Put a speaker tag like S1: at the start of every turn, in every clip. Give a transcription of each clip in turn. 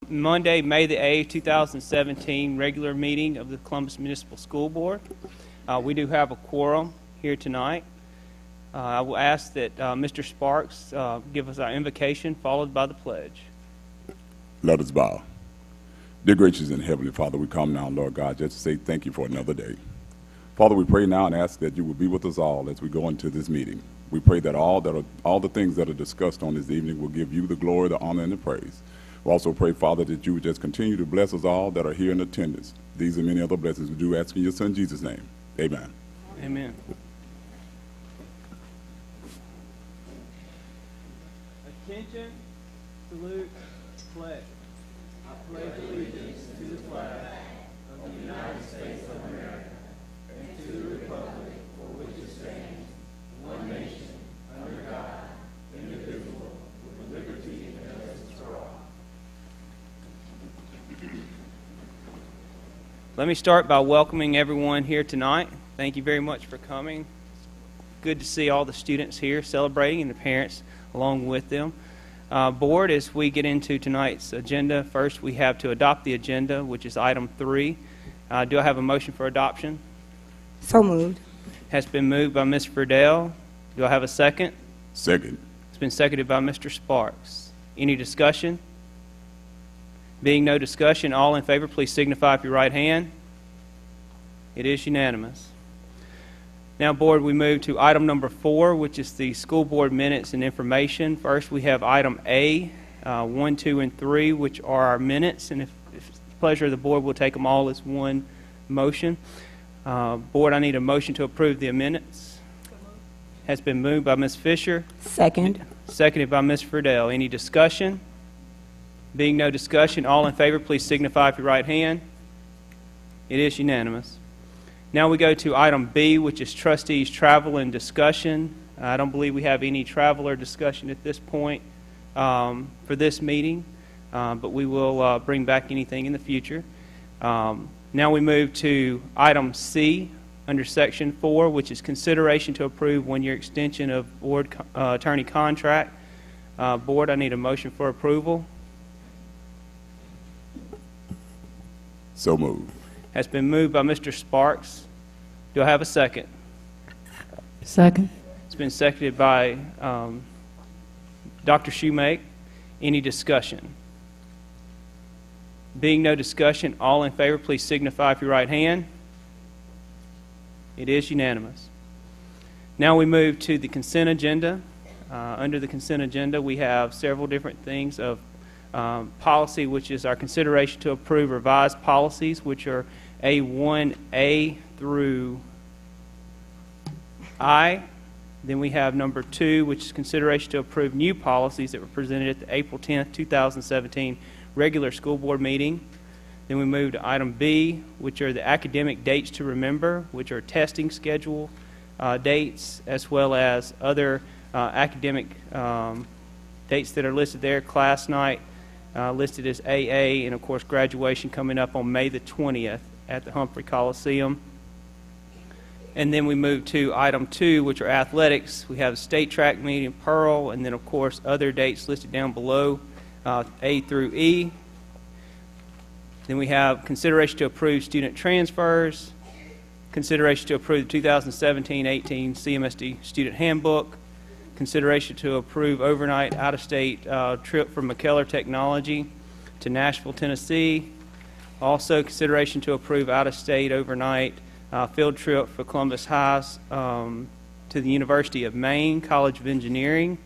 S1: Monday, May the 8th, 2017, regular meeting of the Columbus Municipal School Board. We do have a quorum here tonight. I will ask that Mr. Sparks give us our invocation, followed by the pledge.
S2: Let us bow. Dear gracious and heavenly Father, we come now, Lord God, just to say thank you for another day. Father, we pray now and ask that you will be with us all as we go into this meeting. We pray that all the things that are discussed on this evening will give you the glory, the honor, and the praise. We also pray, Father, that you would just continue to bless us all that are here in attendance. These and many other blessings we do ask in your Son, Jesus' name. Amen.
S1: Amen. Attention, salute, pledge. I pledge allegiance to the flag of the United States of America and to the republic for which it stands, one nation, under God, indivisible, with liberty and justice for all. Let me start by welcoming everyone here tonight. Thank you very much for coming. Good to see all the students here celebrating and the parents along with them. Board, as we get into tonight's agenda, first we have to adopt the agenda, which is item 3. Do I have a motion for adoption?
S3: So moved.
S1: Has been moved by Ms. Friedel. Do I have a second?
S2: Second.
S1: It's been seconded by Mr. Sparks. Any discussion? Being no discussion, all in favor, please signify with your right hand. It is unanimous. Now, Board, we move to item number 4, which is the school board minutes and information. First, we have item A, 1, 2, and 3, which are our minutes. And if it's the pleasure of the board, we'll take them all as one motion. Board, I need a motion to approve the minutes. Has been moved by Ms. Fisher.
S3: Second.
S1: Seconded by Ms. Friedel. Any discussion? Being no discussion, all in favor, please signify with your right hand. It is unanimous. Now we go to item B, which is trustees' travel and discussion. I don't believe we have any travel or discussion at this point for this meeting, but we will bring back anything in the future. Now we move to item C under section 4, which is consideration to approve one-year extension of board attorney contract. Board, I need a motion for approval.
S2: So moved.
S1: Has been moved by Mr. Sparks. Do I have a second?
S3: Second.
S1: It's been seconded by Dr. Shoemake. Any discussion? Being no discussion, all in favor, please signify with your right hand. It is unanimous. Now we move to the consent agenda. Under the consent agenda, we have several different things of policy, which is our consideration to approve revised policies, which are A1A through I. Then we have number 2, which is consideration to approve new policies that were presented at the April 10th, 2017 regular school board meeting. Then we move to item B, which are the academic dates to remember, which are testing schedule dates, as well as other academic dates that are listed there. Class night listed as AA, and of course graduation coming up on May the 20th at the Humphrey Coliseum. And then we move to item 2, which are athletics. We have a state track meet in Pearl, and then of course other dates listed down below, A through E. Then we have consideration to approve student transfers, consideration to approve the 2017-18 CMSD student handbook, consideration to approve overnight out-of-state trip from McKellar Technology to Nashville, Tennessee. Also, consideration to approve out-of-state overnight field trip for Columbus High to the University of Maine College of Engineering.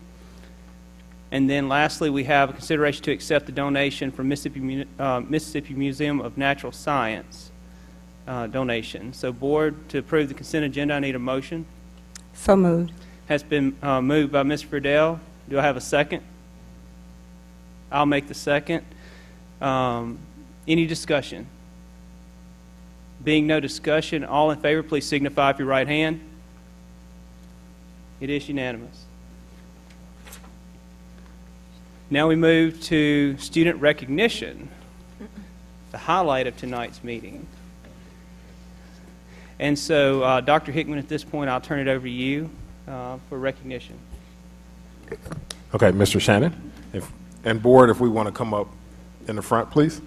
S1: And then lastly, we have a consideration to accept the donation from Mississippi Museum of Natural Science donation. So, Board, to approve the consent agenda, I need a motion.
S3: So moved.
S1: Has been moved by Ms. Friedel. Do I have a second? I'll make the second. Any discussion? Being no discussion, all in favor, please signify with your right hand. It is unanimous. Now we move to student recognition, the highlight of tonight's meeting. And so, Dr. Hickman, at this point, I'll turn it over to you for recognition.
S4: Okay, Mr. Shannon, and board, if we want to come up In the front, please.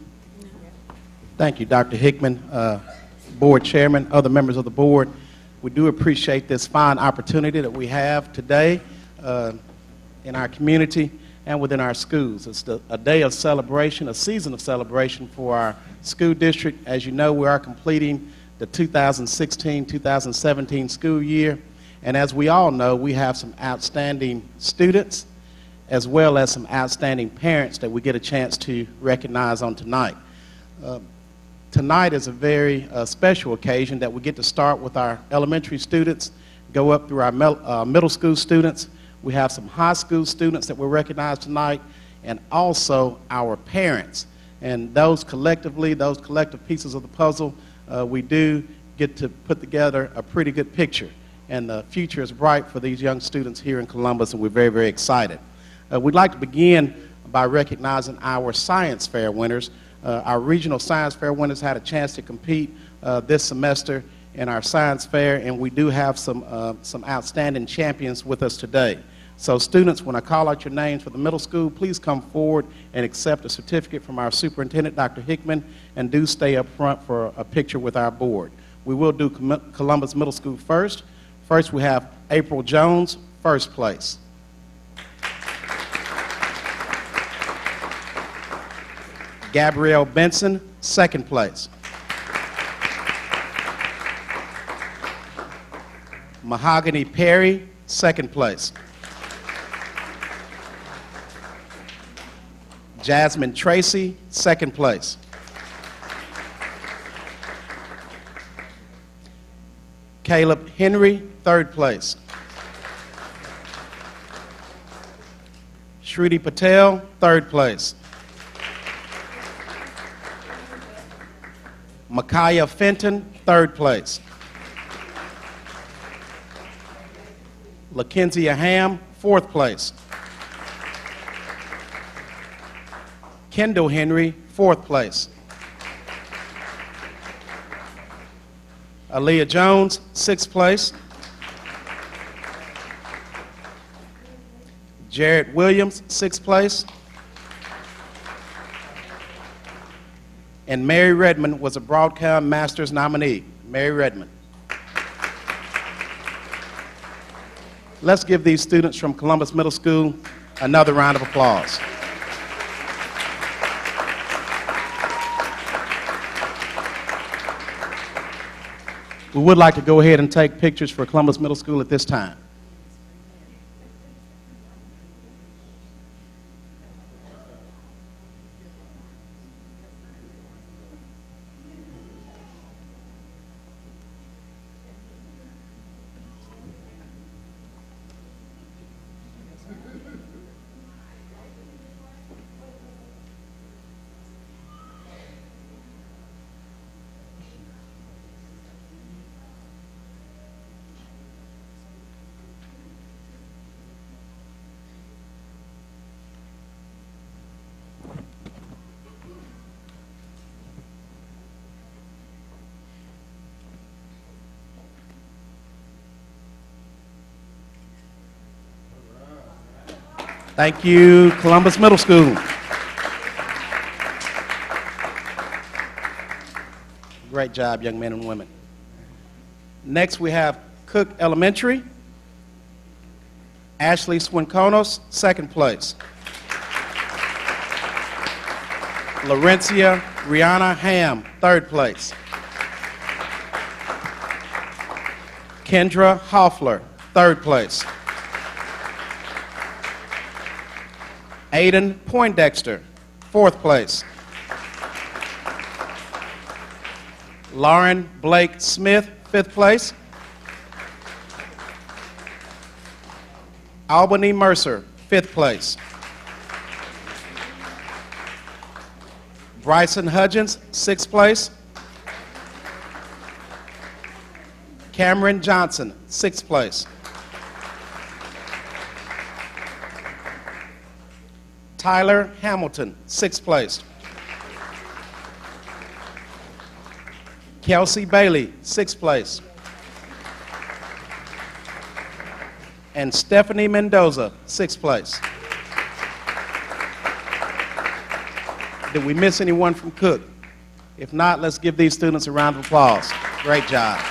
S5: Thank you, Dr. Hickman, Board Chairman, other members of the board. We do appreciate this fine opportunity that we have today in our community and within our schools. It's a day of celebration, a season of celebration for our school district. As you know, we are completing the 2016-2017 school year. And as we all know, we have some outstanding students as well as some outstanding parents that we get a chance to recognize on tonight. Tonight is a very special occasion that we get to start with our elementary students, go up through our middle school students. We have some high school students that we'll recognize tonight, and also our parents. And those collective pieces of the puzzle, we do get to put together a pretty good picture. And the future is bright for these young students here in Columbus, and we're very, very excited. We'd like to begin by recognizing our science fair winners. Our regional science fair winners had a chance to compete this semester in our science fair, and we do have some outstanding champions with us today. So students, when I call out your names for the middle school, please come forward and accept a certificate from our superintendent, Dr. Hickman, and do stay up front for a picture with our board. We will do Columbus Middle School first. First, we have April Jones, first place. Gabrielle Benson, second place. Mahogany Perry, second place. Jasmine Tracy, second place. Caleb Henry, third place. Shruti Patel, third place. Micaiah Fenton, third place. LaKenzia Ham, fourth place. Kendall Henry, fourth place. Aaliyah Jones, sixth place. Jared Williams, sixth place. And Mary Redmond was a Broadcom Masters nominee. Mary Redmond. Let's give these students from Columbus Middle School another round of applause. We would like to go ahead and take pictures for Columbus Middle School at this time. Thank you, Columbus Middle School. Great job, young men and women. Next, we have Cook Elementary. Ashley Swinkonos, second place. Laurencia Rihanna Ham, third place. Kendra Hoffler, third place. Aiden Poindexter, fourth place. Lauren Blake Smith, fifth place. Albany Mercer, fifth place. Bryson Hudgens, sixth place. Cameron Johnson, sixth place. Tyler Hamilton, sixth place. Kelsey Bailey, sixth place. And Stephanie Mendoza, sixth place. Did we miss anyone from Cook? If not, let's give these students a round of applause. Great job.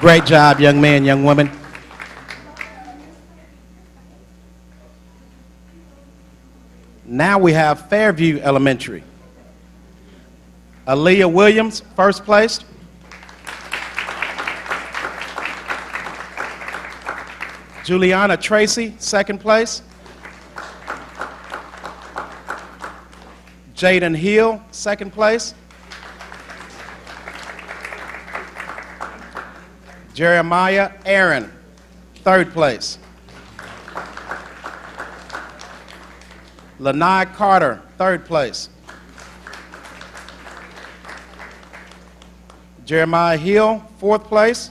S5: Great job, young man, young woman. Now we have Fairview Elementary. Aaliyah Williams, first place. Juliana Tracy, second place. Jaden Hill, second place. Jeremiah Aaron, third place. Lanai Carter, third place. Jeremiah Hill, fourth place.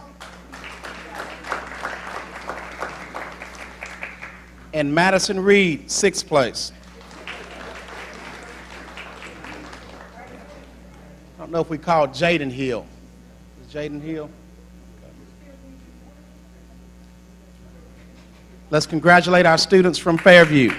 S5: And Madison Reed, sixth place. I don't know if we call Jaden Hill. Is Jaden Hill? Let's congratulate our students from Fairview.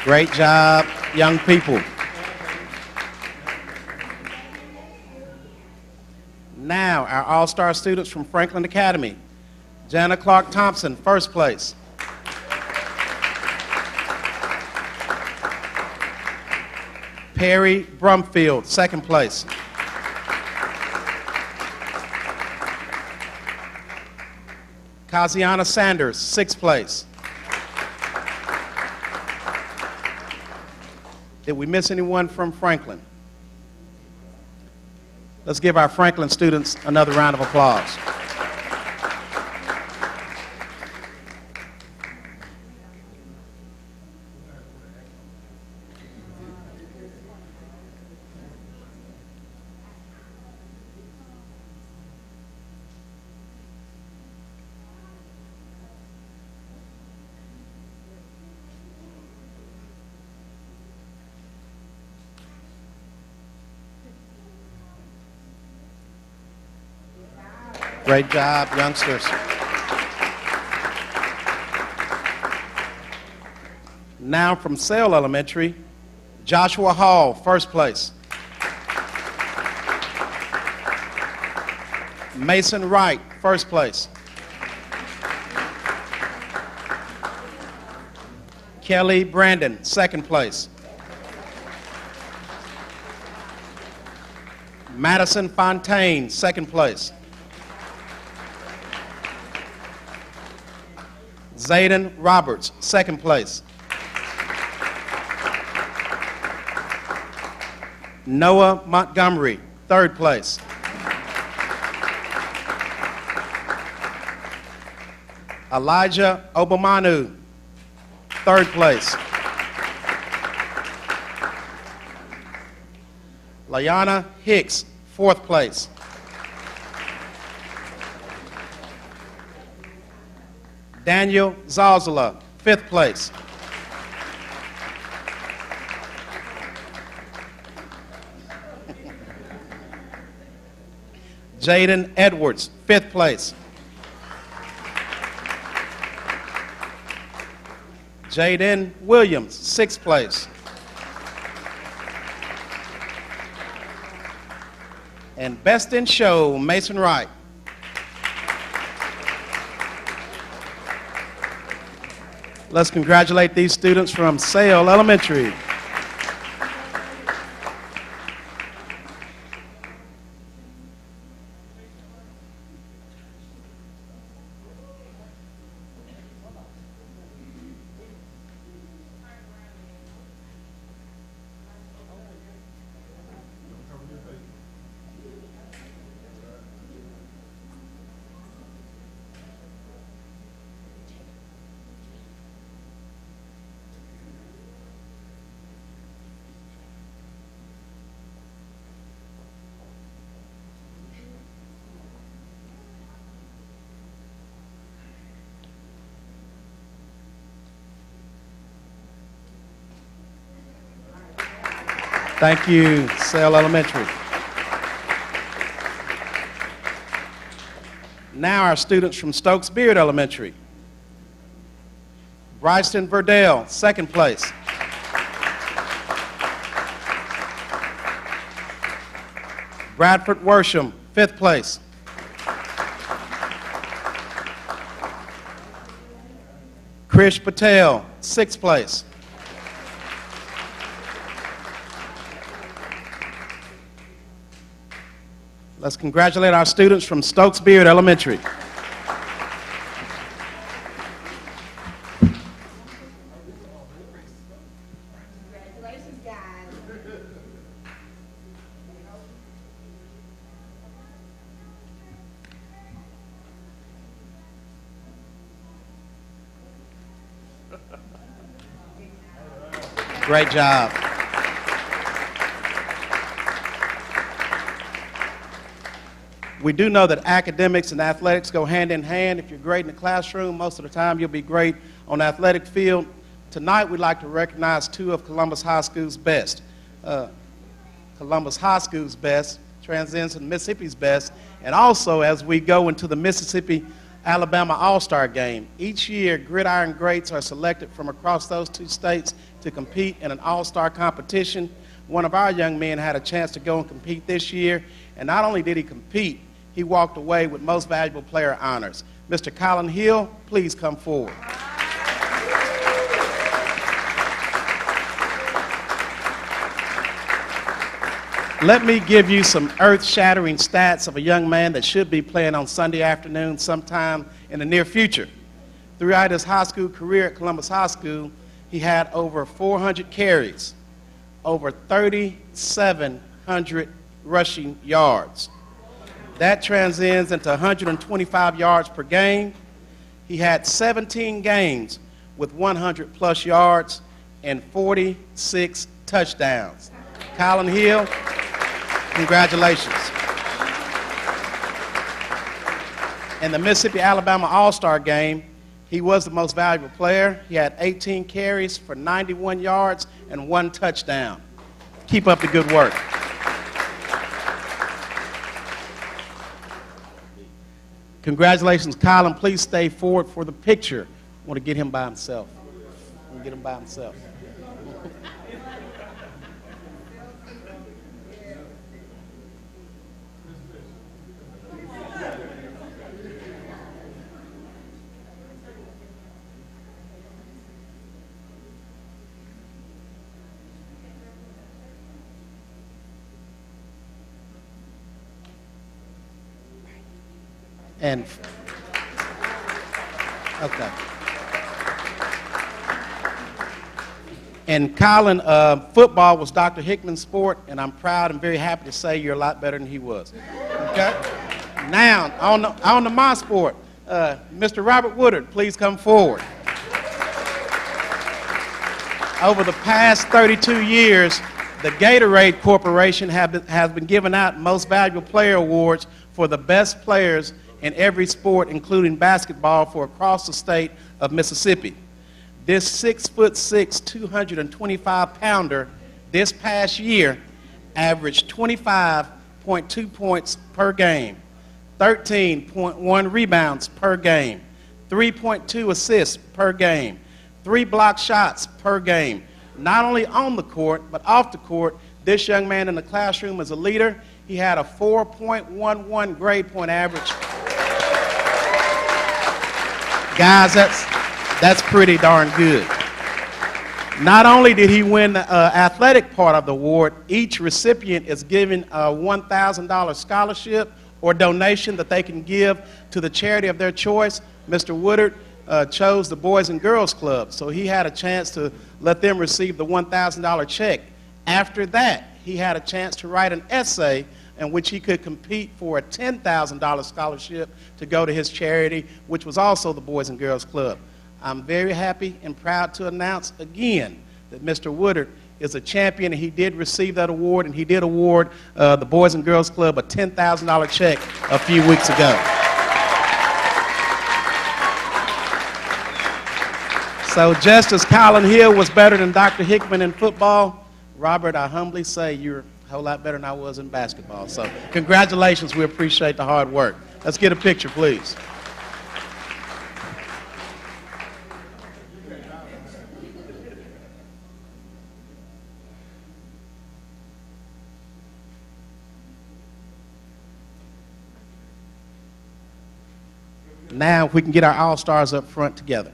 S5: Great job, young people. Now, our all-star students from Franklin Academy. Jana Clark Thompson, first place. Perry Brumfield, second place. Kaziana Sanders, sixth place. Did we miss anyone from Franklin? Let's give our Franklin students another round of applause. Great job, youngsters. Now from Sale Elementary, Joshua Hall, first place. Mason Wright, first place. Kelly Brandon, second place. Madison Fontaine, second place. Zayden Roberts, second place. Noah Montgomery, third place. Elijah Obamanu, third place. Layana Hicks, fourth place. Daniel Zalzala, fifth place. Jaden Edwards, fifth place. Jaden Williams, sixth place. And best in show, Mason Wright. Let's congratulate these students from Sale Elementary. Thank you, Sale Elementary. Now our students from Stokes Beard Elementary. Bryson Verdell, second place. Bradford Worsham, fifth place. Krish Patel, sixth place. Let's congratulate our students from Stokes Beard Elementary.
S3: Congratulations, guys.
S5: Great job. We do know that academics and athletics go hand in hand. If you're great in the classroom, most of the time you'll be great on the athletic field. Tonight, we'd like to recognize two of Columbus High School's best. Columbus High School's best transcends to Mississippi's best, and also as we go into the Mississippi-Alabama All-Star Game. Each year, gridiron greats are selected from across those two states to compete in an all-star competition. One of our young men had a chance to go and compete this year, and not only did he compete, he walked away with Most Valuable Player honors. Mr. Colin Hill, please come forward. Let me give you some earth-shattering stats of a young man that should be playing on Sunday afternoon sometime in the near future. Throughout his high school career at Columbus High School, he had over 400 carries, over 3,700 rushing yards. That transcends into 125 yards per game. He had 17 games with 100-plus yards and 46 touchdowns. Colin Hill, congratulations. In the Mississippi-Alabama All-Star Game, he was the most valuable player. He had 18 carries for 91 yards and 1 touchdown. Keep up the good work. Congratulations, Colin. Please stay forward for the picture. I want to get him by himself. I want to get him by himself. And, okay. And Colin, football was Dr. Hickman's sport, and I'm proud and very happy to say you're a lot better than he was. Okay? Now, on the my sport, Mr. Robert Woodard, please come forward. Over the past 32 years, the Gatorade Corporation has been giving out Most Valuable Player awards for the best players in every sport, including basketball, for across the state of Mississippi. This 6'6", 225-pounder this past year averaged 25.2 points per game, 13.1 rebounds per game, 3.2 assists per game, 3 block shots per game. Not only on the court, but off the court, this young man in the classroom is a leader. He had a 4.11 grade point average. Guys, That's pretty darn good. Not only did he win the athletic part of the award, each recipient is given a $1,000 scholarship or donation that they can give to the charity of their choice. Mr. Woodard chose the Boys and Girls Club, so he had a chance to let them receive the $1,000 check. After that, he had a chance to write an essay in which he could compete for a $10,000 scholarship to go to his charity, which was also the Boys and Girls Club. I'm very happy and proud to announce again that Mr. Woodard is a champion, and he did receive that award, and he did award the Boys and Girls Club a $10,000 check a few weeks ago. So just as Colin Hill was better than Dr. Hickman in football, Robert, I humbly say you're a whole lot better than I was in basketball. So congratulations, we appreciate the hard work. Let's get a picture, please. Now, if we can get our All-Stars up front together.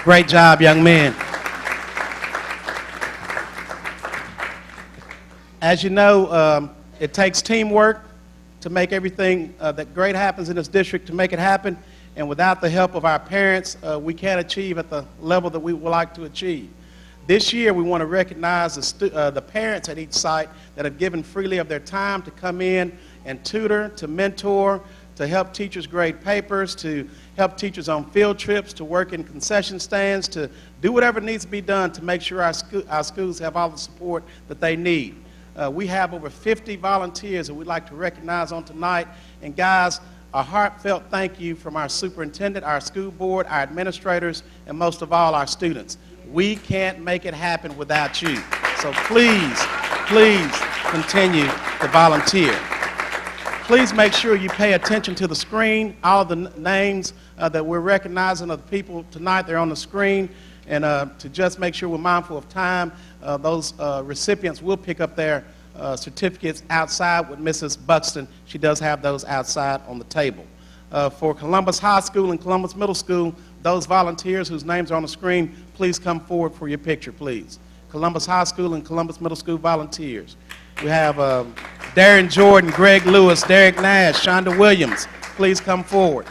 S5: Great job, young men. As you know, it takes teamwork to make everything that great happens in this district, to make it happen. And without the help of our parents, we can't achieve at the level that we would like to achieve. This year, we want to recognize the parents at each site that have given freely of their time to come in and tutor, to mentor, to help teachers grade papers, to help teachers on field trips, to work in concession stands, to do whatever needs to be done to make sure our schools have all the support that they need. We have over 50 volunteers that we'd like to recognize on tonight. And guys, a heartfelt thank you from our superintendent, our school board, our administrators, and most of all, our students. We can't make it happen without you. So please, please continue to volunteer. Please make sure you pay attention to the screen. All of the names that we're recognizing of the people tonight, they're on the screen. And to just make sure we're mindful of time, those recipients will pick up their certificates outside with Mrs. Buxton. She does have those outside on the table. For Columbus High School and Columbus Middle School, those volunteers whose names are on the screen, please come forward for your picture, please. Columbus High School and Columbus Middle School volunteers. We have Darren Jordan, Greg Lewis, Derek Nash, Shonda Williams. Please come forward.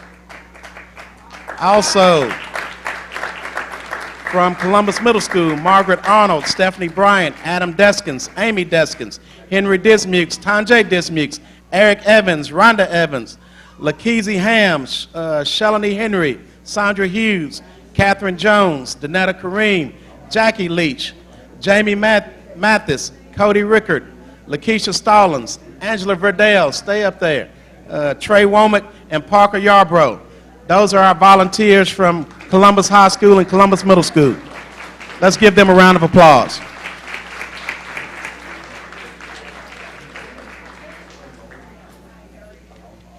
S5: Also, from Columbus Middle School, Margaret Arnold, Stephanie Bryant, Adam Deskins, Amy Deskins, Henry Dismukes, Tanjay Dismukes, Eric Evans, Rhonda Evans, Lakeezy Hams, Shelanie Henry, Sandra Hughes, Catherine Jones, Danetta Kareem, Jackie Leach, Jamie Mathis, Cody Rickard, Lakeisha Stallings, Angela Verdale, stay up there, Trey Womack, and Parker Yarbrough. Those are our volunteers from Columbus High School and Columbus Middle School. Let's give them a round of applause.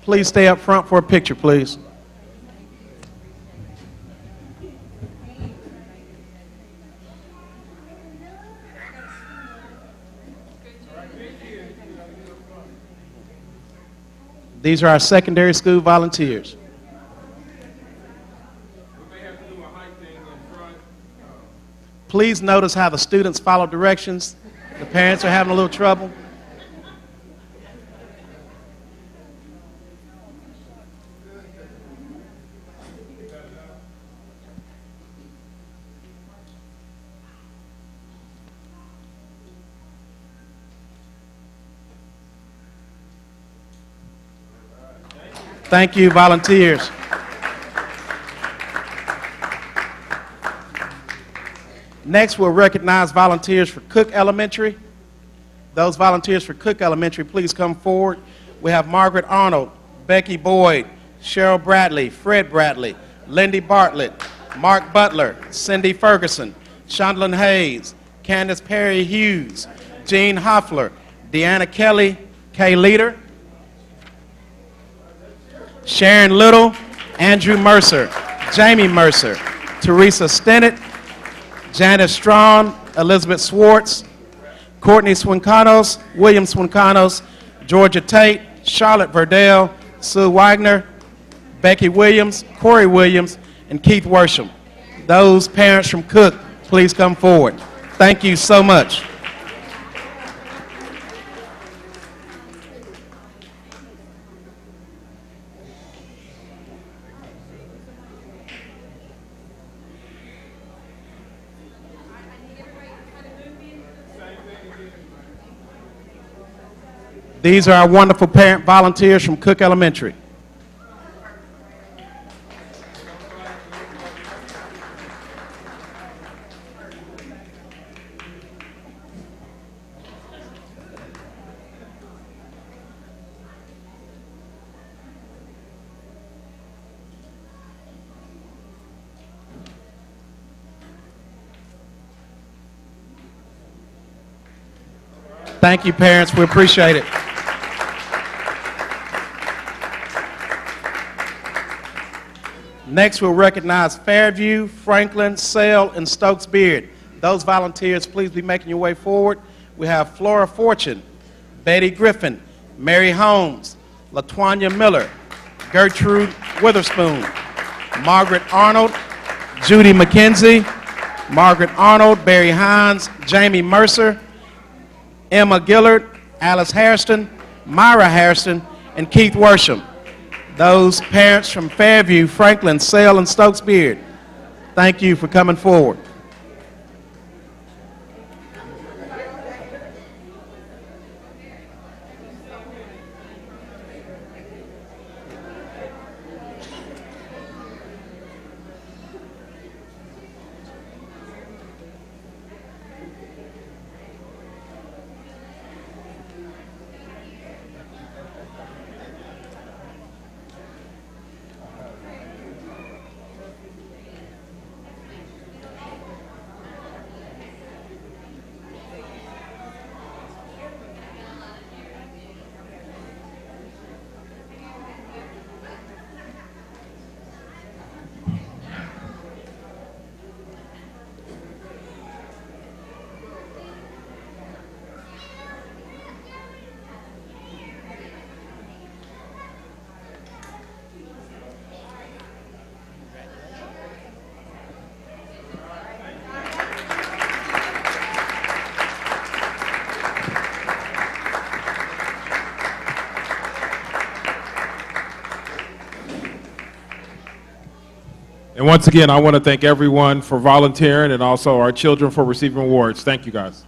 S5: Please stay up front for a picture, please. These are our secondary school volunteers. Please notice how the students follow directions. The parents are having a little trouble. Thank you, volunteers. Next, we'll recognize volunteers for Cook Elementary. Those volunteers for Cook Elementary, please come forward. We have Margaret Arnold, Becky Boyd, Cheryl Bradley, Fred Bradley, Lindy Bartlett, Mark Butler, Cindy Ferguson, Shondlin Hayes, Candace Perry Hughes, Jean Hoffler, Deanna Kelly, Kay Leader, Sharon Little, Andrew Mercer, Jamie Mercer, Teresa Stennett, Janice Strawn, Elizabeth Swartz, Courtney Swincanos, William Swincanos, Georgia Tate, Charlotte Verdell, Sue Wagner, Becky Williams, Corey Williams, and Keith Worsham. Those parents from Cook, please come forward. Thank you so much. These are our wonderful parent volunteers from Cook Elementary. Thank you, parents. We appreciate it. Next, we'll recognize Fairview, Franklin, Sale, and Stokes Beard. Those volunteers, please be making your way forward. We have Flora Fortune, Betty Griffin, Mary Holmes, LaTwanya Miller, Gertrude Witherspoon, Margaret Arnold, Judy McKenzie, Margaret Arnold, Barry Hines, Jamie Mercer, Emma Gillard, Alice Hairston, Myra Hairston, and Keith Worsham. Those parents from Fairview, Franklin, Sale, and Stokes Beard, thank you for coming forward.
S4: And once again, I want to thank everyone for volunteering and also our children for receiving awards. Thank you, guys.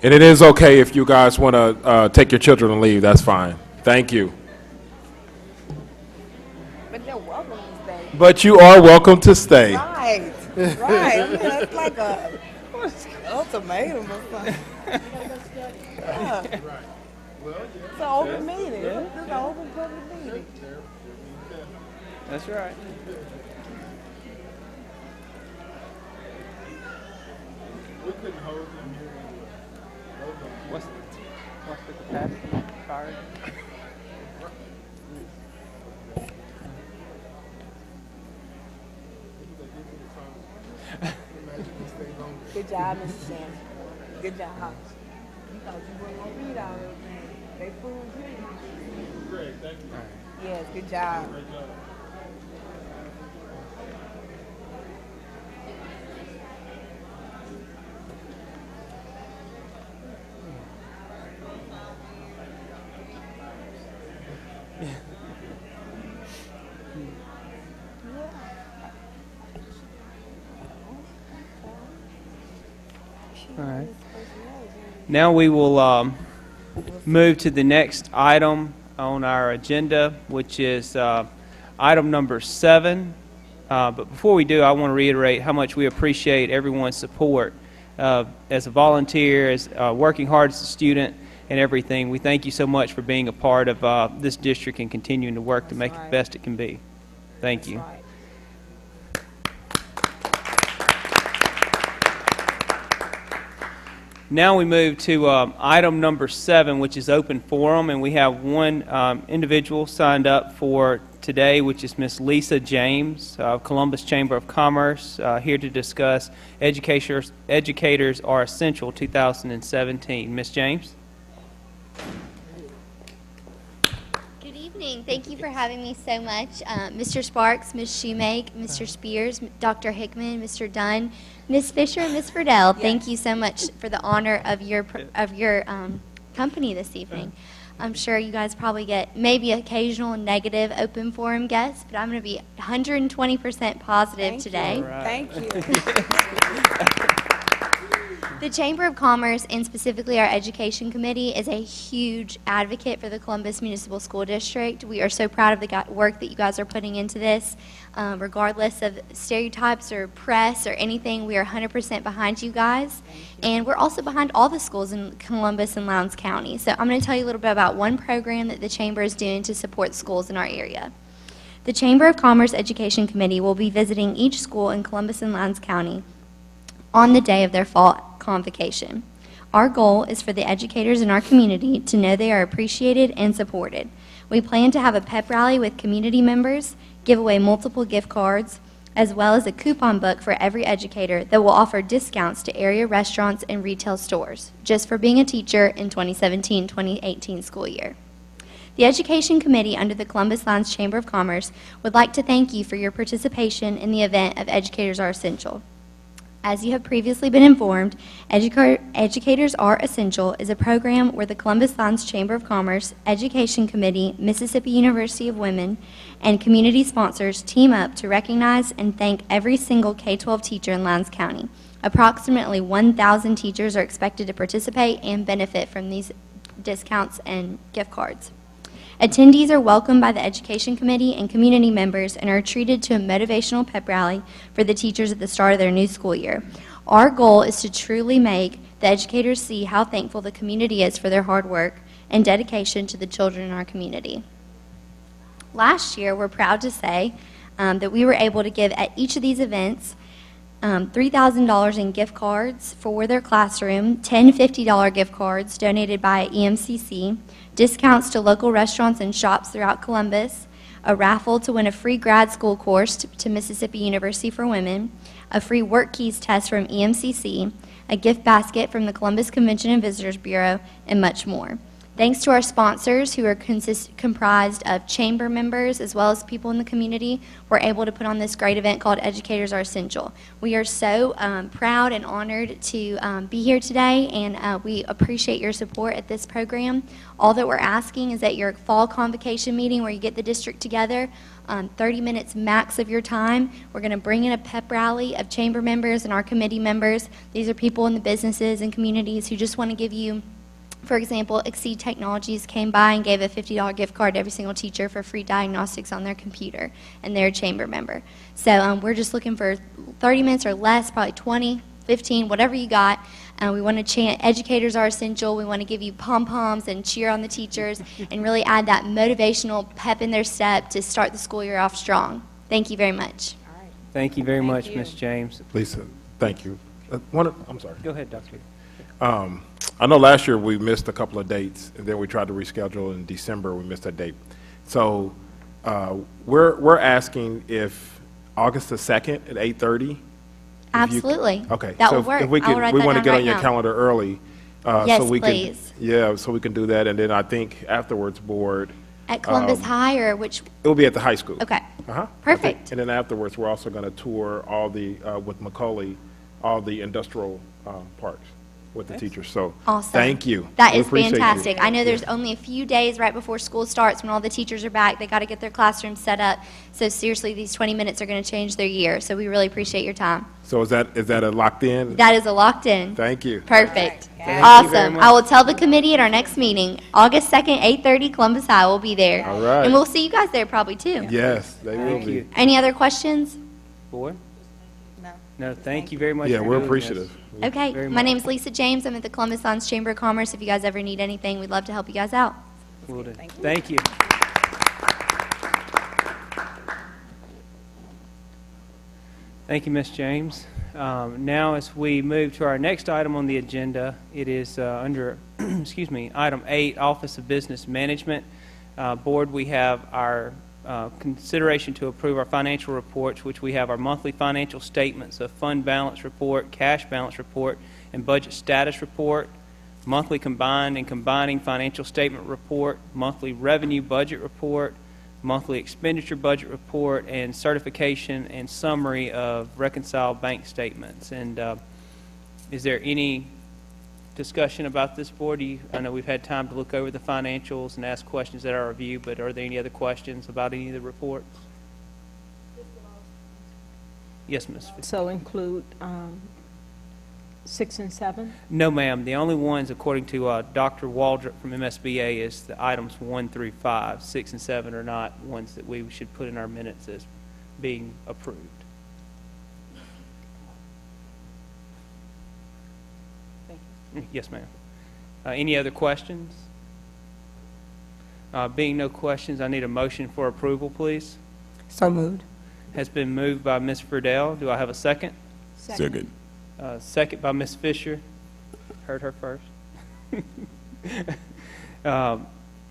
S4: And it is okay if you guys want to take your children and leave. That's fine. Thank you.
S3: But they're welcome to stay.
S4: But you are welcome to stay.
S3: Right, right. I mean, that's like a ultimatum or something. Yeah. It's an open meeting. It's an open public meeting.
S1: That's right. What's the capacity? Card?
S3: Good job, Mrs. Shannon. Good job. You thought you weren't going to read all those things. They fooled you.
S4: Great, thank you.
S3: Yes, good job.
S4: Great job.
S1: All right. Now we will move to the next item on our agenda, which is item number 7. But before we do, I want to reiterate how much we appreciate everyone's support as a volunteer, as working hard as a student. and everything. We thank you so much for being a part of this district and continuing to work to make it the best it can be. Thank you.
S3: Right.
S1: Now we move to item number 7, which is open forum, and we have one individual signed up for today, which is Miss Lisa James of Columbus Chamber of Commerce, here to discuss Educators Are Essential 2017. Miss James?
S6: Good evening. Thank you for having me so much. Mr. Sparks, Ms. Shoemake, Mr. Spears, Dr. Hickman, Mr. Dunn, Ms. Fisher, and Ms. Friedel, thank you so much for the honor of your company this evening. I'm sure you guys probably get maybe occasional negative open forum guests, but I'm going to be 120% positive today.
S3: Thank you.
S6: The Chamber of Commerce, and specifically our Education Committee, is a huge advocate for the Columbus Municipal School District. We are so proud of the work that you guys are putting into this. Regardless of stereotypes or press or anything, we are 100% behind you guys. And we're also behind all the schools in Columbus and Lowndes County. So I'm going to tell you a little bit about one program that the Chamber is doing to support schools in our area. The Chamber of Commerce Education Committee will be visiting each school in Columbus and Lowndes County on the day of their fall convocation. Our goal is for the educators in our community to know they are appreciated and supported. We plan to have a pep rally with community members, give away multiple gift cards, as well as a coupon book for every educator that will offer discounts to area restaurants and retail stores, just for being a teacher in 2017-2018 school year. The Education Committee under the Columbus Lowndes Chamber of Commerce would like to thank you for your participation in the event of Educators Are Essential. As you have previously been informed, Educators Are Essential is a program where the Columbus Lowndes Chamber of Commerce, Education Committee, Mississippi University of Women, and community sponsors team up to recognize and thank every single K-12 teacher in Lowndes County. Approximately 1,000 teachers are expected to participate and benefit from these discounts and gift cards. Attendees are welcomed by the Education Committee and community members and are treated to a motivational pep rally for the teachers at the start of their new school year. Our goal is to truly make the educators see how thankful the community is for their hard work and dedication to the children in our community. Last year, we're proud to say that we were able to give at each of these events $3,000 in gift cards for their classroom, 10 $50 gift cards donated by EMCC, discounts to local restaurants and shops throughout Columbus, a raffle to win a free grad school course to Mississippi University for Women, a free work keys test from EMCC, a gift basket from the Columbus Convention and Visitors Bureau, and much more. Thanks to our sponsors, who are comprised of chamber members as well as people in the community, we're able to put on this great event called Educators Are Essential. We are so proud and honored to be here today, and we appreciate your support at this program. All that we're asking is at your fall convocation meeting where you get the district together, 30 minutes max of your time. We're going to bring in a pep rally of chamber members and our committee members. These are people in the businesses and communities who just want to give you, for example, Exceed Technologies came by and gave a $50 gift card to every single teacher for free diagnostics on their computer, and they're a chamber member. So we're just looking for 30 minutes or less, probably 20, 15, whatever you got. We want to chant, Educators Are Essential. We want to give you pom-poms and cheer on the teachers and really add that motivational pep in their step to start the school year off strong. Thank you very much.
S1: Thank you very much,
S3: you.
S1: Ms. James.
S4: Lisa, thank you. I'm sorry.
S1: Go ahead, Dr.
S4: I know last year we missed a couple of dates, and then we tried to reschedule in December. We missed that date. So we're asking if August the 2nd at 8:30.
S6: Absolutely.
S4: Okay.
S6: That
S4: so
S6: would work.
S4: If we
S6: I will write that
S4: want to
S6: down
S4: get
S6: right
S4: on your
S6: now.
S4: calendar early.
S6: Yes,
S4: so we
S6: please.
S4: so we can do that, and then I think afterwards, board.
S6: At Columbus High, or which?
S4: It will be at the high school.
S6: Okay.
S4: Uh-huh.
S6: Perfect.
S4: And then afterwards, we're also going to tour all the with Macaulay, all the industrial parks with the teachers. So
S6: Awesome.
S4: thank you.
S6: That
S4: We
S6: is
S4: appreciate you.
S6: fantastic. I know there's only a few days right before school starts when all the teachers are back. They got to get their classrooms set up. So seriously, these 20 minutes are going to change their year. So we really appreciate your time.
S4: So is that a locked in?
S6: That is a locked in.
S4: Thank you.
S6: Perfect.
S1: Thank you very
S6: Awesome.
S1: much.
S6: I will tell the committee at our next meeting, August 2nd, 8:30, Columbus High. We'll be there.
S4: All right.
S6: And we'll see you guys there probably too.
S4: Yes, they will
S1: Thank
S4: be.
S1: you.
S6: Any other questions?
S1: Board?
S3: No.
S1: No, thank you very much
S4: Yeah,
S1: for
S4: we're
S1: doing
S4: appreciative.
S1: this.
S6: Okay,
S1: Very
S6: my
S1: much.
S6: name's Lisa James. I'm at the Columbus Science Chamber of Commerce. If you guys ever need anything, we'd love to help you guys out.
S1: Will do. Thank you. Thank you, Ms. James. Now, as we move to our next item on the agenda, it is under, excuse me, item 8, Office of Business Management. Board, we have our consideration to approve our financial reports, which we have our monthly financial statements of fund balance report, cash balance report, and budget status report, monthly combined and combining financial statement report, monthly revenue budget report, monthly expenditure budget report, and certification and summary of reconciled bank statements. And is there any discussion about this, board? I know we've had time to look over the financials and ask questions at our review, but are there any other questions about any of the reports? Yes, Ms.
S7: So include 6 and 7?
S1: No, ma'am. The only ones, according to Dr. Waldrop from MSBA, is the items 1 through 5. 6 and 7 are not ones that we should put in our minutes as being approved. Yes, ma'am. Any other questions? Being no questions, I need a motion for approval, please.
S3: So moved.
S1: Has been moved by Ms. Friedel. Do I have a second?
S2: Second.
S1: Second by Ms. Fisher. Heard her first.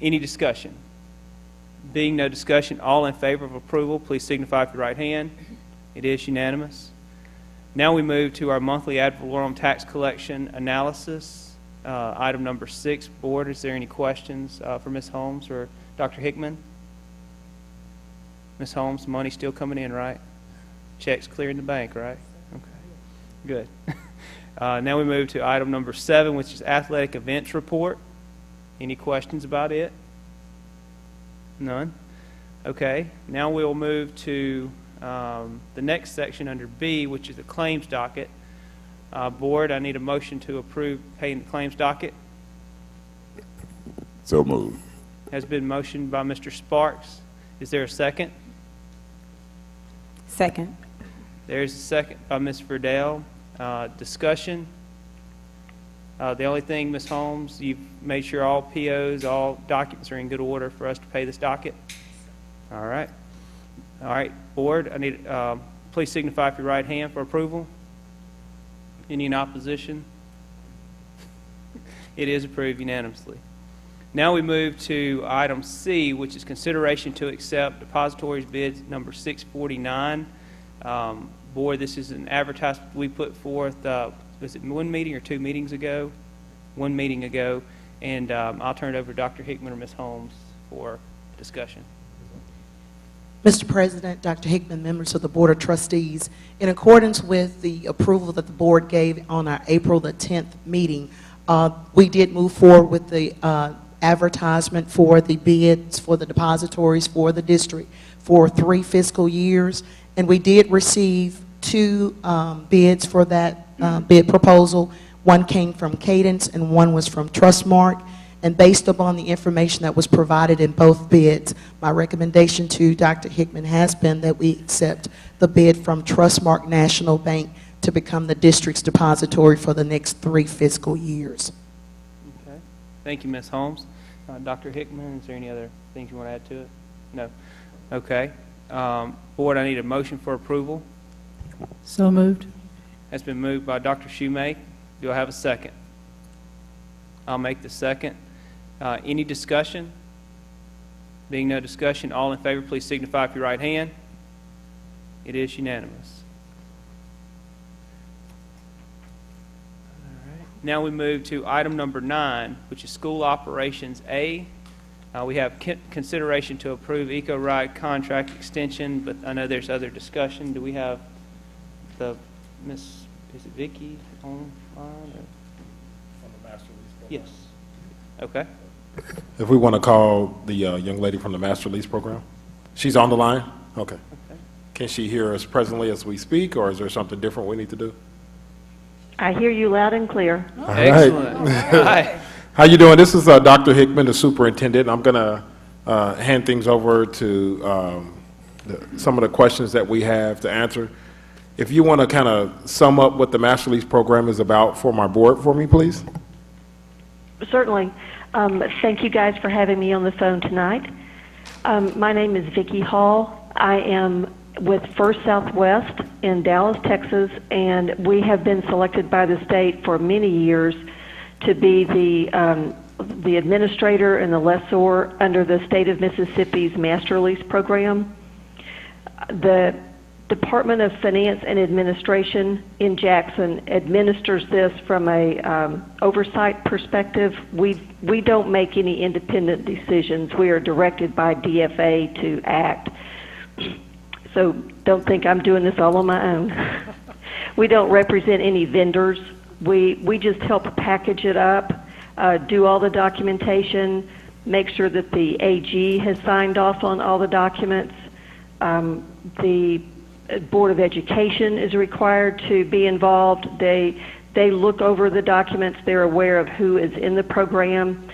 S1: Any discussion? Being no discussion, all in favor of approval, please signify with your right hand. It is unanimous. Now we move to our monthly ad valorem tax collection analysis. Item number 6, board, is there any questions for Ms. Holmes or Dr. Hickman? Ms. Holmes, money still coming in, right? Checks clearing the bank, right? Okay, good. Now we move to item number 7, which is athletic events report. Any questions about it? None? Okay, now we'll move to the next section under B, which is the claims docket. Board, I need a motion to approve paying the claims docket.
S2: So moved.
S1: Has been motioned by Mr. Sparks. Is there a second?
S3: Second.
S1: There's a second by Ms. Friedel. Discussion. The only thing, Ms. Holmes, you've made sure all POs, all documents are in good order for us to pay this docket? All right. All right, board, I need, please signify with your right hand for approval. Any in opposition? It is approved unanimously. Now we move to item C, which is consideration to accept depositories bids number 649. Board, this is an advertisement we put forth, was it 1 meeting or 2 meetings ago? 1 meeting ago. And I'll turn it over to Dr. Hickman or Ms. Holmes for discussion.
S8: Mr. President, Dr. Hickman, members of the Board of Trustees, in accordance with the approval that the board gave on our April the 10th meeting, we did move forward with the advertisement for the bids for the depositories for the district for 3 fiscal years, and we did receive 2 bids for that bid proposal. One came from Cadence and one was from Trustmark. And based upon the information that was provided in both bids, my recommendation to Dr. Hickman has been that we accept the bid from Trustmark National Bank to become the district's depository for the next 3 fiscal years.
S1: Okay. Thank you, Ms. Holmes. Dr. Hickman, is there any other things you want to add to it? No. Okay. Board, I need a motion for approval.
S3: So moved.
S1: Has been moved by Dr. Shoemake. Do I have a second? I'll make the second. Any discussion? Being no discussion, all in favor, please signify with your right hand. It is unanimous. All right. Now we move to item number 9, which is school operations A. We have consideration to approve Eco-Ride contract extension, but I know there's other discussion. Do we have the Miss, is it Vicki online? Yes. Okay.
S4: If we want to call the young lady from the Master Lease Program. She's on the line? Okay. Can she hear us presently as we speak, or is there something different we need to do?
S9: I hear you loud and clear.
S4: All right.
S1: Excellent. Hi.
S4: How you doing? This is Dr. Hickman, the superintendent. I'm going to hand things over to some of the questions that we have to answer. If you want to kind of sum up what the Master Lease Program is about for my board for me, please.
S9: Certainly. Thank you guys for having me on the phone tonight. My name is Vicki Hall. I am with First Southwest in Dallas, Texas, and we have been selected by the state for many years to be the administrator and the lessor under the state of Mississippi's Master Lease Program. The Department of Finance and Administration in Jackson administers this from a oversight perspective. We don't make any independent decisions. We are directed by DFA to act. So don't think I'm doing this all on my own. We don't represent any vendors. We just help package it up, do all the documentation, make sure that the AG has signed off on all the documents. The Board of Education is required to be involved. They look over the documents. They're aware of who is in the program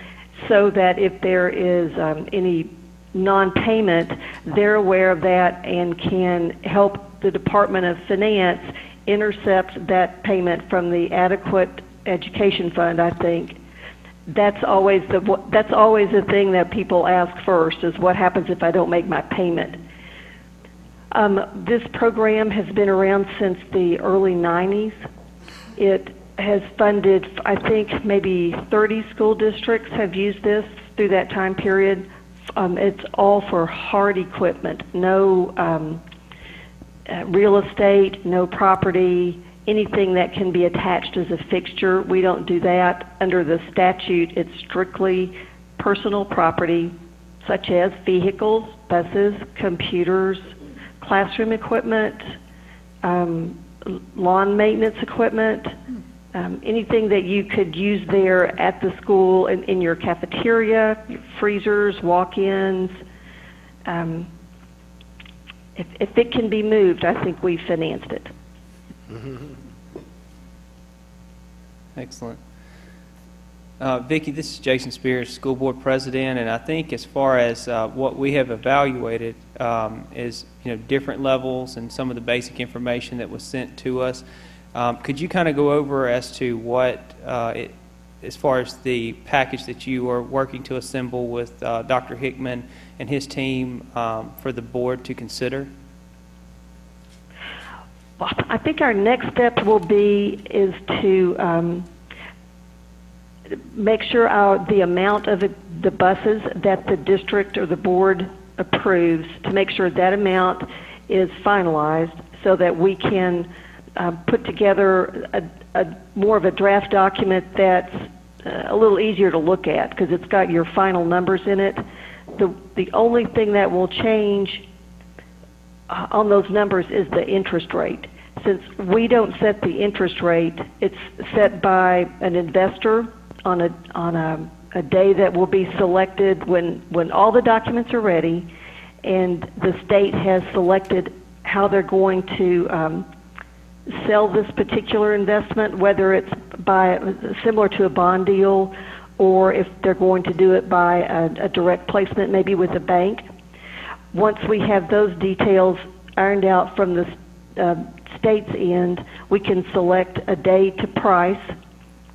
S9: so that if there is any non-payment, they're aware of that and can help the Department of Finance intercept that payment from the adequate education fund, I think. That's always the thing that people ask first, is what happens if I don't make my payment. This program has been around since the early 90s. It has funded, I think, maybe 30 school districts have used this through that time period. It's all for hard equipment, no real estate, no property, anything that can be attached as a fixture. We don't do that. Under the statute, it's strictly personal property, such as vehicles, buses, computers, classroom equipment, lawn maintenance equipment, anything that you could use there at the school, in your cafeteria, freezers, walk-ins. If it can be moved, I think we financed it.
S1: Excellent. Vicki, this is Jason Spears, School Board President, and I think as far as what we have evaluated is different levels and some of the basic information that was sent to us. Could you kind of go over as to what, as far as the package that you are working to assemble with Dr. Hickman and his team for the board to consider?
S9: Well, I think our next step will be is to make sure the amount of the buses that the district or the board approves, to make sure that amount is finalized so that we can put together more of a draft document that's a little easier to look at because it's got your final numbers in it. The only thing that will change on those numbers is the interest rate. Since we don't set the interest rate, it's set by an investor on a day that will be selected when all the documents are ready and the state has selected how they're going to sell this particular investment, whether it's similar to a bond deal or if they're going to do it by a direct placement, maybe with a bank. Once we have those details ironed out from the state's end, we can select a day to price,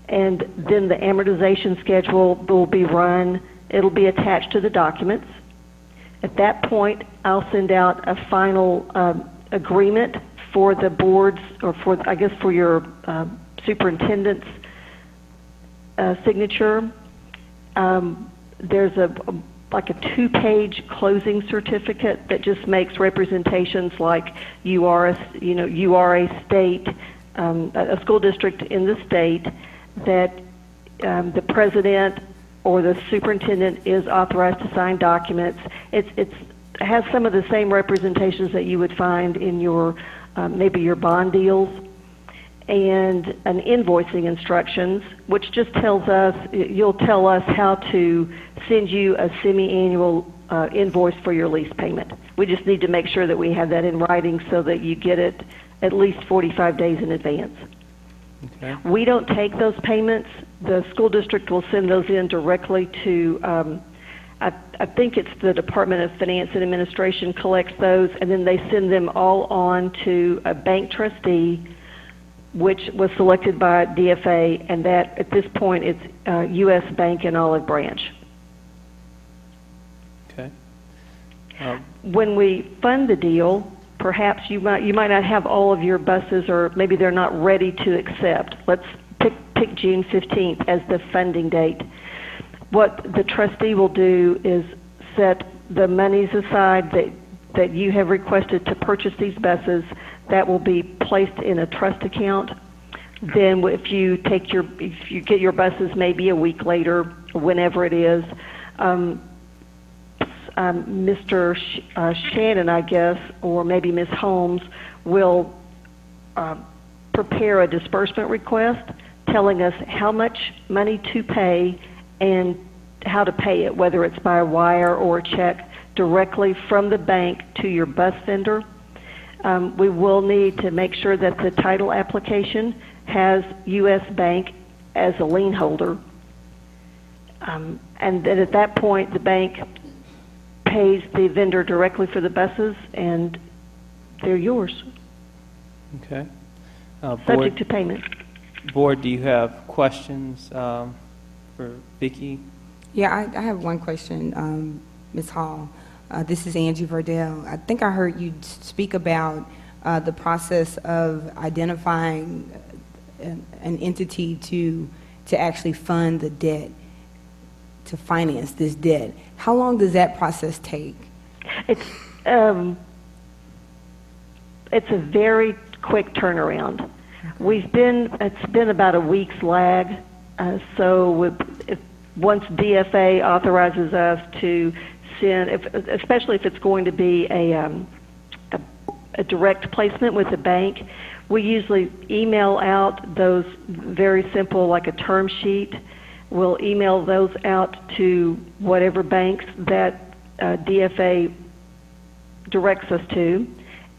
S9: and then the amortization schedule will be run. It'll be attached to the documents. At that point, I'll send out a final agreement for the boards, or for your superintendent's signature. There's like a 2-page closing certificate that just makes representations like you are a state, a school district in the state, that the president or the superintendent is authorized to sign documents. It has some of the same representations that you would find in your maybe your bond deals, and an invoicing instructions, which just tells us, you'll tell us how to send you a semi-annual invoice for your lease payment. We just need to make sure that we have that in writing so that you get it at least 45 days in advance.
S1: Okay.
S9: We don't take those payments. The school district will send those in directly to I think it's the Department of Finance and Administration collects those, and then they send them all on to a bank trustee, which was selected by DFA, and that at this point it's U.S. Bank and Olive Branch.
S1: Okay.
S9: When we fund the deal, perhaps you might not have all of your buses, or maybe they're not ready to accept. Let's pick June 15th as the funding date. What the trustee will do is set the monies aside that you have requested to purchase these buses. That will be placed in a trust account. Then if you get your buses maybe a week later, whenever it is, Mr. Shannon, I guess, or maybe Ms. Holmes will prepare a disbursement request telling us how much money to pay and how to pay it, whether it's by wire or a check directly from the bank to your bus vendor. We will need to make sure that the title application has U.S. Bank as a lien holder. And then at that point, the bank pays the vendor directly for the buses, and they're yours,
S1: Okay.
S9: subject to payment.
S1: Board, do you have questions for Vicki?
S7: Yeah, I have one question, Ms. Hall. This is Angie Verdell. I think I heard you speak about the process of identifying an entity to actually fund the debt, to finance this debt. How long does that process take?
S9: It's a very quick turnaround. It's been about a week's lag. Once DFA authorizes us to send, especially if it's going to be a direct placement with the bank, we usually email out those very simple, like a term sheet. We'll email those out to whatever banks that DFA directs us to,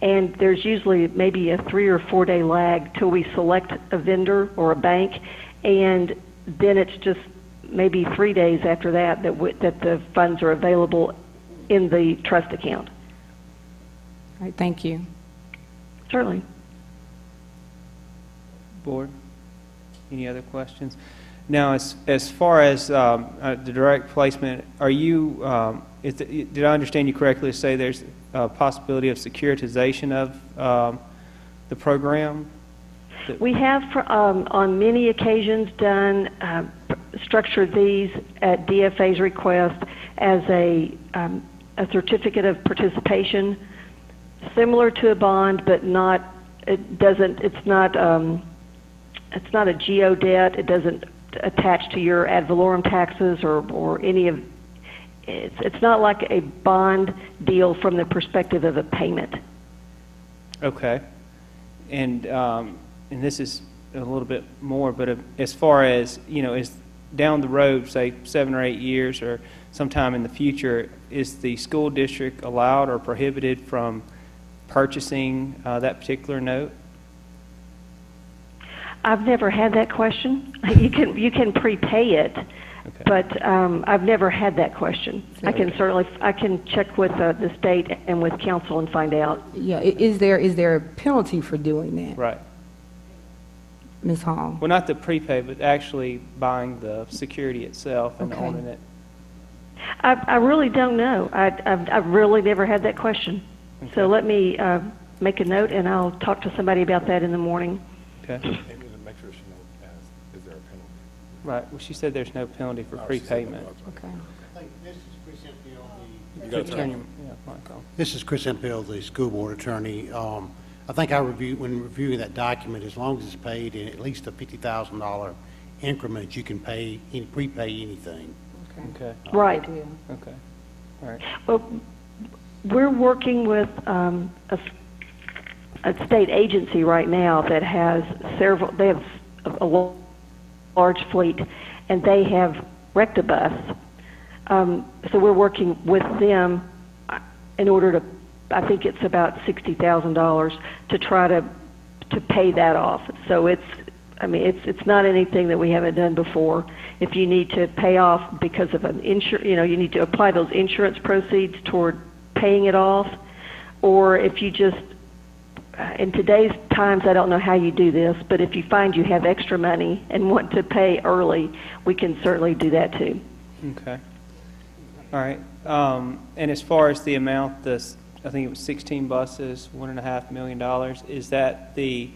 S9: and there's usually maybe a 3 or 4 day lag till we select a vendor or a bank, and then it's just maybe 3 days after that that the funds are available in the trust account.
S7: All right, thank you.
S9: Certainly.
S1: Board, any other questions? Now, as far as the direct placement, are you, did I understand you correctly to say there's a possibility of securitization of the program?
S9: We have, on many occasions, structured these at DFA's request as a certificate of participation, similar to a bond, but not. It's not a GO debt. It doesn't attach to your ad valorem taxes or any of. It's not like a bond deal from the perspective of a payment.
S1: Okay, and this is a little bit more, but as far as, is down the road, say 7 or 8 years or sometime in the future, is the school district allowed or prohibited from purchasing that particular note?
S9: I've never had that question. You can prepay it,
S1: Okay.
S9: but I've never had that question. I can check with the state and with council and find out.
S7: Yeah, is there a penalty for doing that,
S1: Right.
S7: Ms. Hall?
S1: Well, not the prepay, but actually buying the security itself and
S7: Okay.
S1: owning it.
S9: I really don't know. I've really never had that question.
S1: Okay.
S9: So let me make a note, and I'll talk to somebody about that in the morning.
S1: Okay.
S4: Maybe to make sure she knows, is there a penalty?
S1: Right. Well, she said there's no penalty for prepayment.
S7: Okay.
S10: I think this is Chris Empfield,
S4: You gotta
S1: Turn your mic on.
S10: This is Chris Empfield, the school board attorney. I think when reviewing that document, as long as it's paid in at least a $50,000 increment, you can prepay anything.
S1: Okay.
S9: Right.
S7: Good deal.
S1: Okay. All right.
S9: Well, we're working with a state agency right now that has several. They have a large fleet, and they have wrecked a bus. So we're working with them in order to. I think it's about $60,000 to try to pay that off. So I mean, it's not anything that we haven't done before. If you need to pay off because of an you need to apply those insurance proceeds toward paying it off, or if you just, in today's times, I don't know how you do this, but if you find you have extra money and want to pay early, we can certainly do that too.
S1: Okay. All right. And as far as the amount, I think it was 16 buses, $1.5 million. Is that the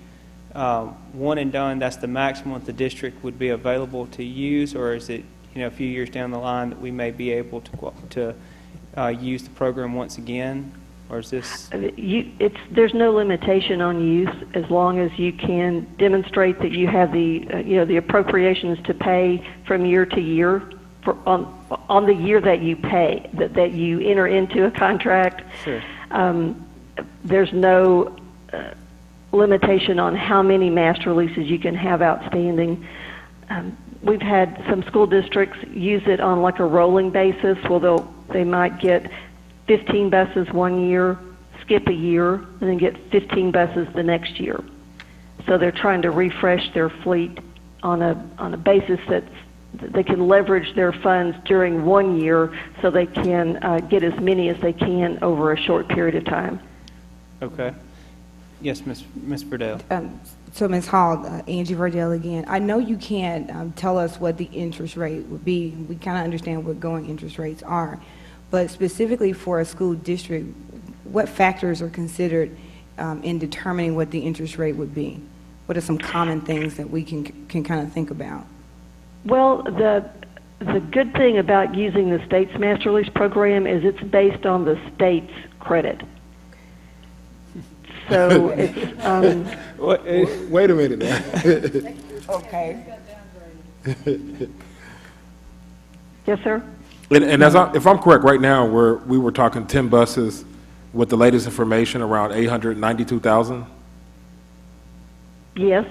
S1: one and done? That's the maximum that the district would be available to use, or is it, a few years down the line that we may be able to use the program once again, or is this?
S9: There's no limitation on use as long as you can demonstrate that you have the appropriations to pay from year to year on the year that you pay, that you enter into a contract.
S1: Sure.
S9: There's no limitation on how many master leases you can have outstanding. We've had some school districts use it on like a rolling basis. Well, they might get 15 buses one year, skip a year, and then get 15 buses the next year. So they're trying to refresh their fleet on a basis that they can leverage their funds during one year so they can get as many as they can over a short period of time.
S1: Okay. Yes, Ms. Burdell.
S7: So, Ms. Hall, Angie Verdell again. I know you can't tell us what the interest rate would be. We kind of understand what going interest rates are. But specifically for a school district, what factors are considered in determining what the interest rate would be? What are some common things that we can kind of think about?
S9: Well, the good thing about using the state's master lease program is it's based on the state's credit. So it's
S4: Wait a minute now.
S3: Okay.
S9: yes, sir.
S4: And if I'm correct, right now we were talking 10 buses with the latest information around 892,000.
S9: Yes.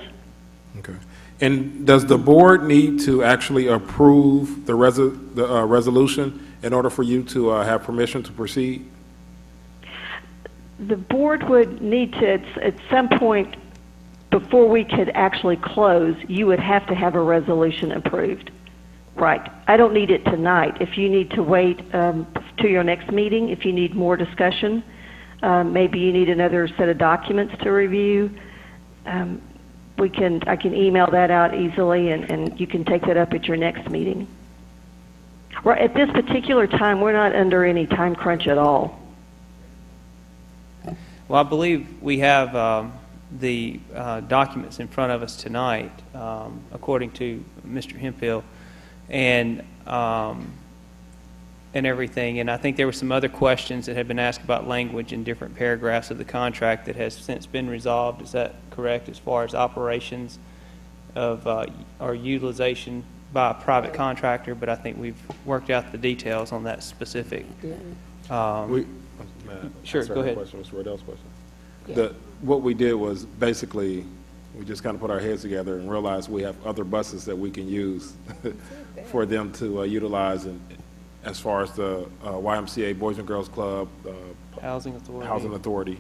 S4: Okay. And does the board need to actually approve the resolution in order for you to have permission to proceed?
S9: The board would need to, at some point, before we could actually close, you would have to have a resolution approved. Right. I don't need it tonight. If you need to wait to your next meeting, if you need more discussion, maybe you need another set of documents to review, I can email that out easily, and you can take that up at your next meeting. At this particular time, we're not under any time crunch at all.
S1: Well, I believe we have the documents in front of us tonight, according to Mr. Hemphill, and everything. And I think there were some other questions that had been asked about language in different paragraphs of the contract that has since been resolved. Is that correct, as far as operations of or utilization by a private contractor? But I think we've worked out the details on that specific. Sure, go ahead.
S4: Mr. Riddell's question. What we did was basically we just kind of put our heads together and realized we have other buses that we can use for them to utilize, and as far as the YMCA, Boys and Girls Club,
S1: Housing Authority,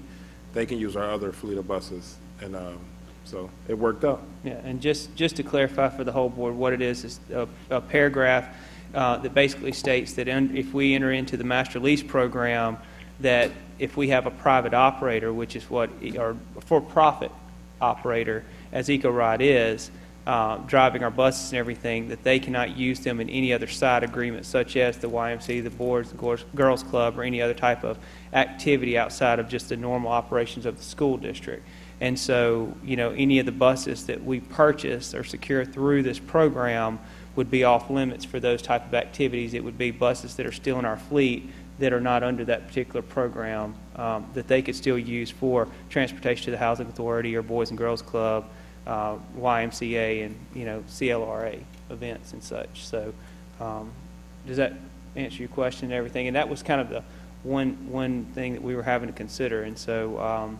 S4: they can use our other fleet of buses, and so it worked out.
S1: Yeah, and just to clarify for the whole board, what it is a paragraph that basically states that if we enter into the master lease program, that if we have a private operator, which is what, or for-profit operator, as EcoRide is, driving our buses and everything, that they cannot use them in any other side agreement, such as the YMCA, the Boys and Girls Club, or any other type of activity outside of just the normal operations of the school district. And so, any of the buses that we purchase or secure through this program would be off limits for those type of activities. It would be buses that are still in our fleet that are not under that particular program, that they could still use for transportation to the Housing Authority or Boys and Girls Club, YMCA, and CLRA events and such. So does that answer your question and everything? And that was kind of the one thing that we were having to consider. And so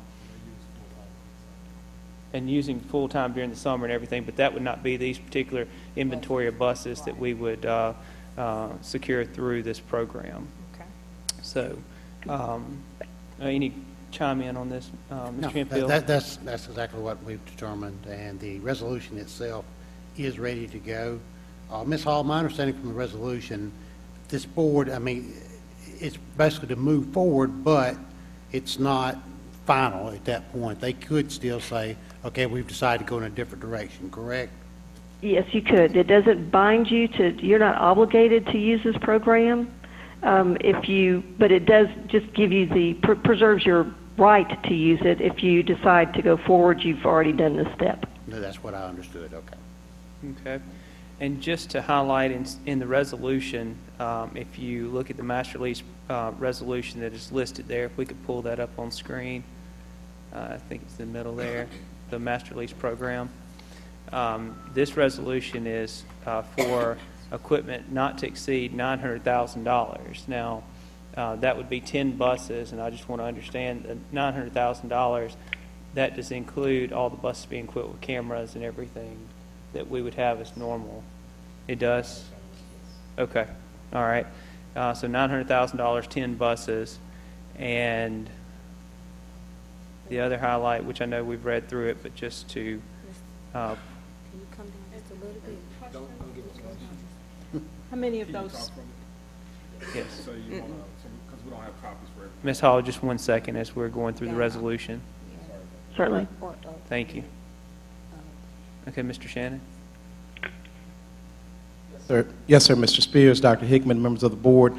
S1: and using full-time during the summer and everything, but that would not be these particular inventory of buses that we would secure through this program. So any chime in on this,
S10: No,
S1: Mr. Hemphill?
S10: that's exactly what we've determined, and the resolution itself is ready to go. Ms. Hall, my understanding from the resolution, this board, I mean, it's basically to move forward, but it's not final at that point. They could still say, okay, we've decided to go in a different direction, correct?
S9: Yes, you could. It doesn't bind you to, you're not obligated to use this program. But it does just give you preserves your right to use it. If you decide to go forward, you've already done this step.
S10: No, that's what I understood, okay.
S1: Okay. And just to highlight in the resolution, if you look at the master lease resolution that is listed there, if we could pull that up on screen, I think it's in the middle there, the master lease program. This resolution is for equipment not to exceed $900,000. Now, that would be 10 buses, and I just want to understand that $900,000, that does include all the buses being equipped with cameras and everything that we would have as normal. It does? Okay. All right. So $900,000, 10 buses, and the other highlight, which I know we've read through it, but just to
S11: Can you come down just a little bit? How many of those?
S1: yes.
S4: So you want to, because we don't have copies for everyone.
S1: Ms. Hall, just 1 second as we're going through the resolution.
S9: Certainly.
S1: Thank you. Okay, Mr. Shannon?
S5: Yes, sir, Mr. Spears, Dr. Hickman, members of the board.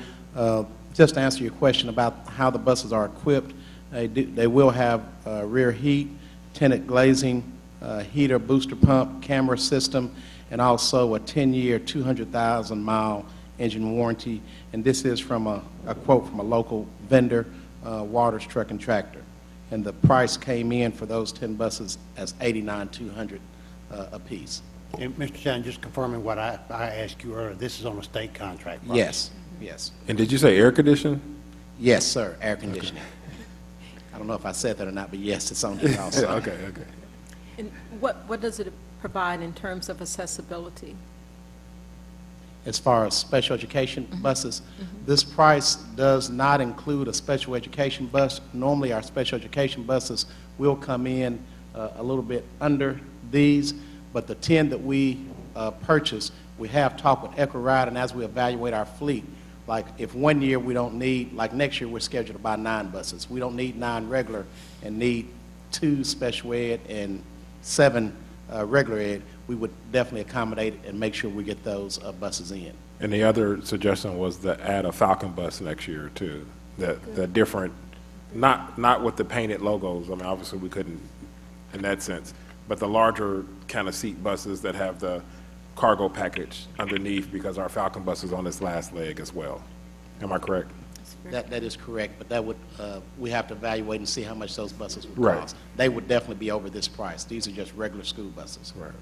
S5: Just to answer your question about how the buses are equipped, they will have rear heat, tinted glazing, heater, booster pump, camera system, and also a 10-year, 200,000-mile engine warranty. And this is from a quote from a local vendor, Waters Truck and Tractor. And the price came in for those 10 buses as $89,200 apiece.
S10: And Mr. Shannon, just confirming what I asked you earlier, this is on a state contract, right?
S5: Yes, yes.
S4: And did you say air conditioning?
S5: Yes, sir, air conditioning. I don't know if I said that or not, but yes, it's on there also.
S4: Okay.
S11: And what does it provide in terms of accessibility?
S5: As far as special education buses, this price does not include a special education bus. Normally, our special education buses will come in a little bit under these, but the 10 that we purchase, we have talked with EchoRide, and as we evaluate our fleet, like if 1 year we don't need, like next year we're scheduled to buy 9 buses. We don't need 9 regular and need 2 special ed and 7 regular ed. We would definitely accommodate and make sure we get those buses in.
S4: And the other suggestion was to add a Falcon bus next year too. The different, not with the painted logos. I mean, obviously we couldn't in that sense, but the larger kind of seat buses that have the cargo package underneath, because our Falcon bus is on its last leg as well. Am I correct?
S5: That is correct, but that would, we have to evaluate and see how much those buses would
S4: Right.
S5: cost. They would definitely be over this price. These are just regular school buses.
S4: Right.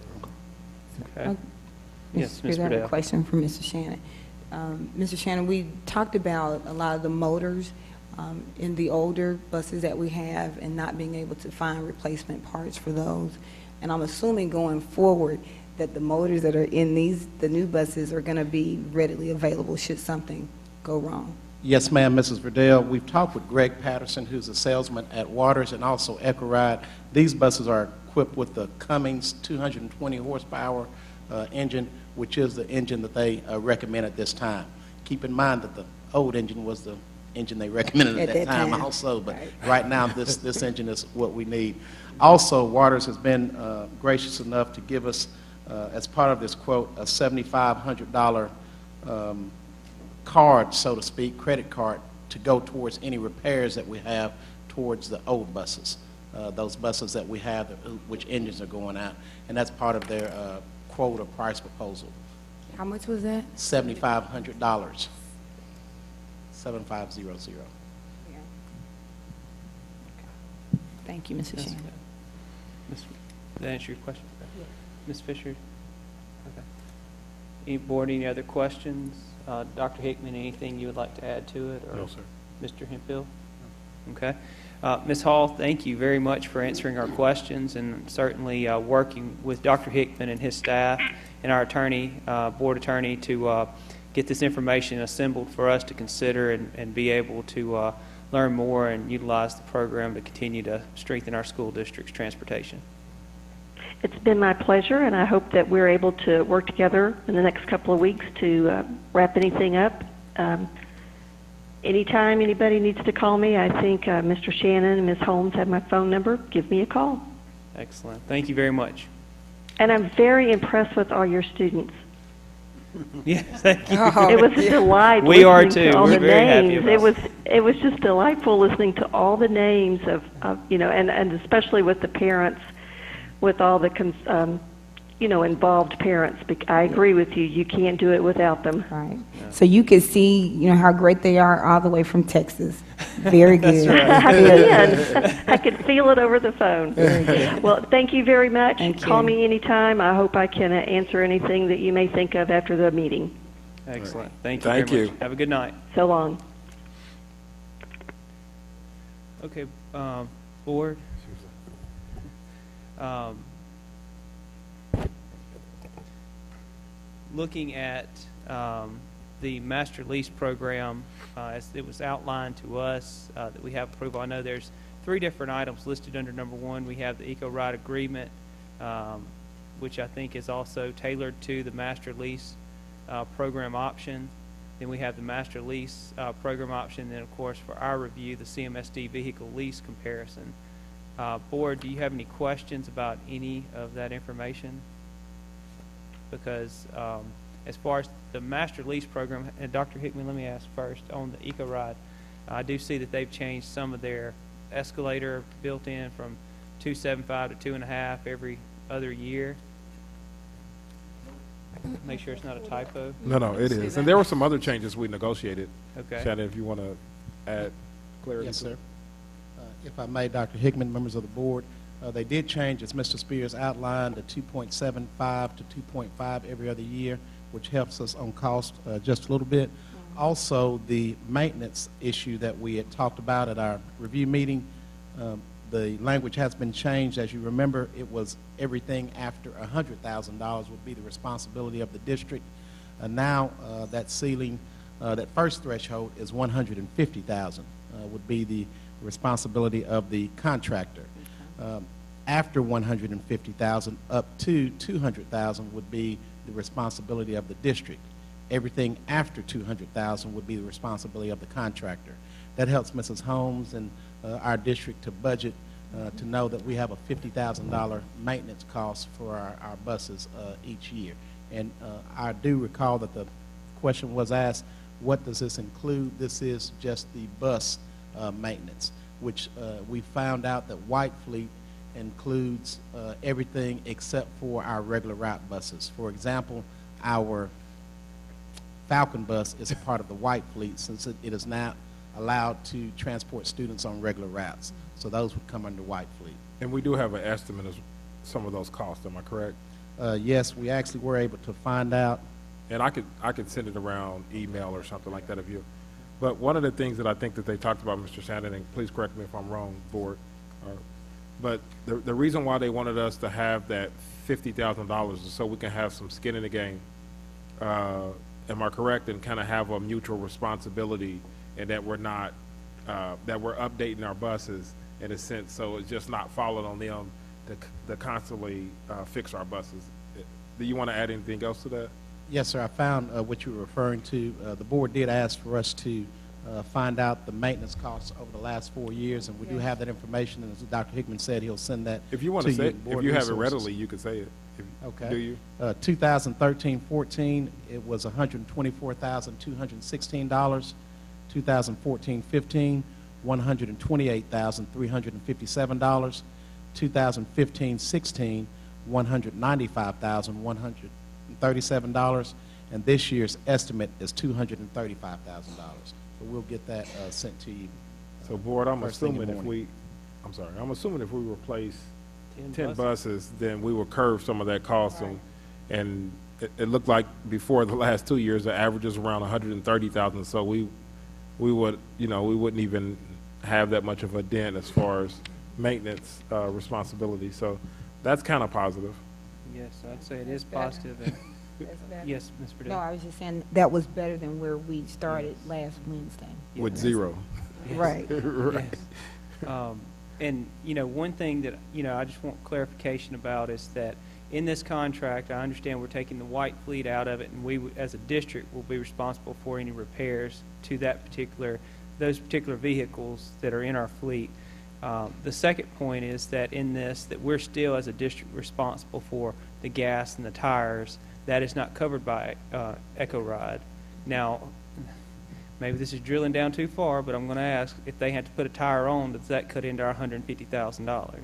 S1: Okay. Yes,
S7: Mr.
S1: Ms.
S7: Spears, I have a
S1: Burdell.
S7: question for Mr. Shannon. Mr. Shannon, we talked about a lot of the motors in the older buses that we have and not being able to find replacement parts for those. And I'm assuming going forward that the motors that are in the new buses are going to be readily available should something go wrong.
S5: Yes, ma'am, Mrs. Verdell. We've talked with Greg Patterson, who's a salesman at Waters, and also EchoRide. These buses are equipped with the Cummins 220 horsepower engine, which is the engine that they recommend at this time. Keep in mind that the old engine was the engine they recommended at that time also, but right now this engine is what we need. Also, Waters has been gracious enough to give us, as part of this quote, a $7,500 card, so to speak, credit card, to go towards any repairs that we have towards the old buses, those buses that we have, which engines are going out, and that's part of their quote or price proposal.
S7: How much was that?
S5: $7,500, 7500.
S7: Thank you, Mr.
S1: That's
S7: Shannon.
S1: good. Did that answer your question? Ms. Fisher? Okay. Any board, any other questions? Dr. Hickman, anything you would like to add to it? Or
S4: No, sir.
S1: Mr. Hemphill? Okay. Ms. Hall, thank you very much for answering our questions and certainly working with Dr. Hickman and his staff and our attorney, board attorney, to get this information assembled for us to consider and be able to learn more and utilize the program to continue to strengthen our school district's transportation.
S9: It's been my pleasure, and I hope that we're able to work together in the next couple of weeks to wrap anything up. Anytime anybody needs to call me, I think Mr. Shannon and Ms. Holmes have my phone number. Give me a call.
S1: Excellent. Thank you very much.
S9: And I'm very impressed with all your students.
S1: Yes, thank you.
S9: It was a delight.
S1: We are
S9: listening
S1: too.
S9: To all
S1: We're
S9: the
S1: very happy
S9: names.
S1: about
S9: It was just delightful listening to all the names of and especially with the parents, with all the involved parents. I agree with you. You can't do it without them.
S7: Right. So you can see, how great they are all the way from Texas. Very good.
S9: I could feel it over the phone. Well, thank you very much. Call me anytime. I hope I can answer anything that you may think of after the meeting.
S1: Excellent. Thank you very much. Have a good night.
S9: So long.
S1: Okay, board. Looking at the master lease program, as it was outlined to us that we have approval. I know there's 3 different items listed under number 1. We have the Eco-Ride agreement, which I think is also tailored to the master lease program option. Then we have the master lease program option. Then, of course, for our review, the CMSD vehicle lease comparison. Board, do you have any questions about any of that information? Because as far as the master lease program, and Dr. Hickman, let me ask first on the Eco-Ride. I do see that they've changed some of their escalator built in from 2.75 to 2.5 every other year. Make sure it's not a typo.
S4: No, it is. And there were some other changes we negotiated.
S1: Okay.
S4: Shannon, if you want to add clarity.
S5: Yes, sir. If I may, Dr. Hickman, members of the board, they did change, as Mr. Spears outlined, to 2.75 to 2.5 every other year, which helps us on cost just a little bit. Also, the maintenance issue that we had talked about at our review meeting, the language has been changed. As you remember, it was everything after $100,000 would be the responsibility of the district. Now that ceiling, that first threshold is $150,000 would be the responsibility of the contractor. After $150,000 up to $200,000 would be the responsibility of the district. Everything after $200,000 would be the responsibility of the contractor. That helps Mrs. Holmes and our district to budget to know that we have a $50,000 maintenance cost for our buses each year. And I do recall that the question was asked, what does this include? This is just the bus maintenance, which we found out that White Fleet includes everything except for our regular route buses. For example, our Falcon bus is a part of the White Fleet since it is now allowed to transport students on regular routes. So those would come under White Fleet.
S4: And we do have an estimate of some of those costs, am I correct?
S5: Yes, we actually were able to find out.
S4: And I could send it around email or something like that of you. But one of the things that I think that they talked about, Mr. Shannon, and please correct me if I'm wrong, board, but the reason why they wanted us to have that $50,000 is so we can have some skin in the game. Am I correct? And kind of have a mutual responsibility, and that we're not that we're updating our buses in a sense, so it's just not falling on them to constantly fix our buses. Do you want to add anything else to that?
S5: Yes, sir. I found what you were referring to. The board did ask for us to find out the maintenance costs over the last 4 years, and we do have that information. And as Dr. Hickman said, he'll send that.
S4: If you want to say, if you have it readily, you could say it.
S5: Okay.
S4: Do you?
S5: 2013-14, it was $124,216. 2014-15, $128,357. 2015-16, $195,137, and this year's estimate is $235,000. So we'll get that sent to you.
S4: So, board, I'm assuming if we replace 10 buses, then we will curve some of that cost, right. And it looked like before the last 2 years, the average is around $130,000. So we would, we wouldn't even have that much of a dent as far as maintenance responsibility. So that's kind of positive.
S1: Yes, I'd say it is positive. Yes, Ms. Purdue.
S7: No, I was just saying that was better than where we started last Wednesday.
S4: With zero.
S7: Right.
S4: Right.
S1: And, one thing that, I just want clarification about is that in this contract, I understand we're taking the white fleet out of it, and we, as a district, will be responsible for any repairs to those particular vehicles that are in our fleet. The second point is that in this, that we're still, as a district, responsible for the gas and the tires. That is not covered by Echo Ride. Now, maybe this is drilling down too far, but I'm going to ask, if they had to put a tire on, does that cut into our $150,000?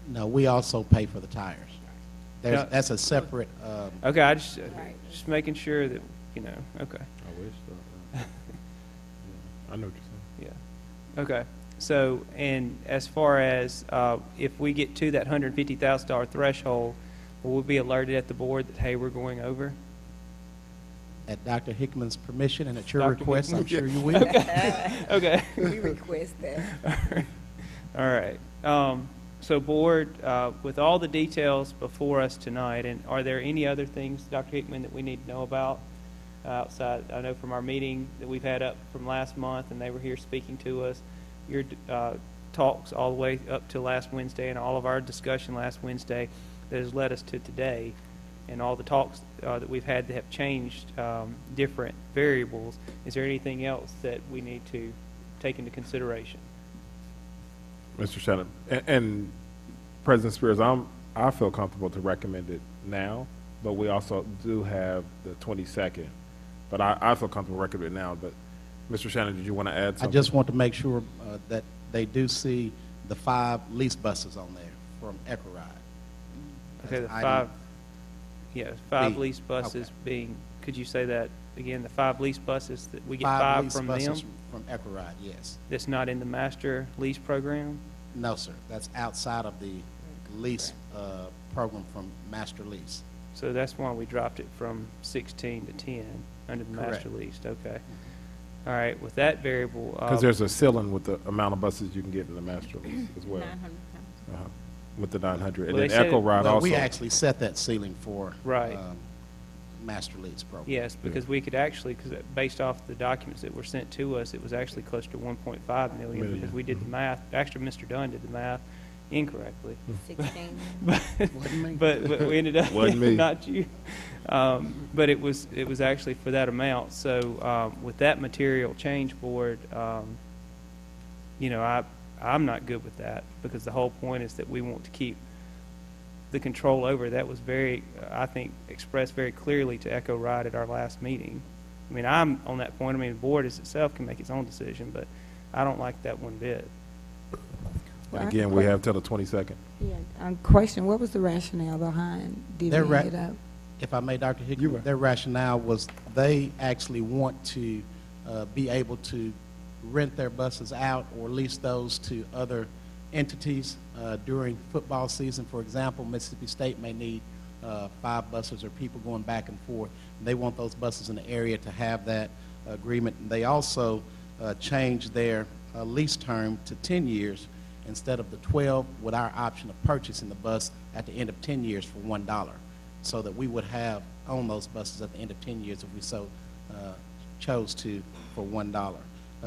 S5: No, we also pay for the tires.
S1: No.
S5: That's a separate,
S1: Okay, I just making sure that, okay,
S4: I wish so. I know what you're saying.
S1: yeah. Okay, so, and as far as if we get to that $150,000 threshold, will we be alerted at the board that, hey, we're going over?
S5: at Dr. Hickman's permission and at your
S1: Dr.
S5: request, I'm
S1: Hickman?
S5: sure you will.
S1: Okay.
S3: We request that.
S1: All right. So board, with all the details before us tonight, and are there any other things, Dr. Hickman, that we need to know about outside? I know from our meeting that we've had up from last month, and they were here speaking to us, your talks all the way up to last Wednesday and all of our discussion last Wednesday that has led us to today, and all the talks that we've had that have changed different variables. Is there anything else that we need to take into consideration?
S4: Mr. Shannon, and President Spears, I feel comfortable to recommend it now, but we also do have the 22nd. But I feel comfortable recommending it now. But Mr. Shannon, did you want to add something?
S5: I just want to make sure that they do see the 5 lease buses on there from Echo Ride.
S1: Okay, the
S5: That's
S1: 5,
S5: item
S1: 5
S5: B.
S1: lease buses
S5: Okay.
S1: being, could you say that again, the 5 lease buses, that we get
S5: 5
S1: 5
S5: lease
S1: from
S5: buses
S1: them?
S5: from Echo Ride, yes.
S1: That's not in the master lease program?
S5: No, sir. That's outside of the lease program from Master Lease.
S1: So that's why we dropped it from 16 to 10 under the master
S5: Correct.
S1: lease, okay. All right, with that variable.
S4: Because there's a ceiling with the amount of buses you can get in the master lease as well.
S11: 900 pounds.
S4: With the 900. And
S1: Well,
S4: then
S1: they said
S4: Echo
S1: it-
S4: Ride
S5: Well,
S4: also.
S5: we actually set that ceiling for
S1: Right.
S5: Master Lease program.
S1: Yes, because we could actually, because based off the documents that were sent to us, it was actually close to 1.5 million,
S4: Million.
S1: because we did the math, actually, Mr. Dunn did the math incorrectly.
S7: 16.
S5: Wasn't me.
S1: But we ended up,
S4: Wasn't me.
S1: not you. But it was actually for that amount. So with that material change board, I'm not good with that, because the whole point is that we want to keep the control over. That was very, I think, expressed very clearly to Echo Ride at our last meeting. I mean, I'm on that point. I mean, the board as itself can make its own decision, but I don't like that one bit.
S4: And again, we have till the 22nd.
S7: Yeah, question, what was the rationale behind
S5: They're
S7: divvying it up?
S5: If I may, Dr.
S4: You
S5: Hickman,
S4: were.
S5: their rationale was they actually want to be able to rent their buses out or lease those to other entities during football season. For example, Mississippi State may need 5 buses or people going back and forth. They want those buses in the area to have that agreement. They also changed their lease term to 10 years instead of the 12, with our option of purchasing the bus at the end of 10 years for $1, so that we would own those buses at the end of 10 years if we so chose to for $1.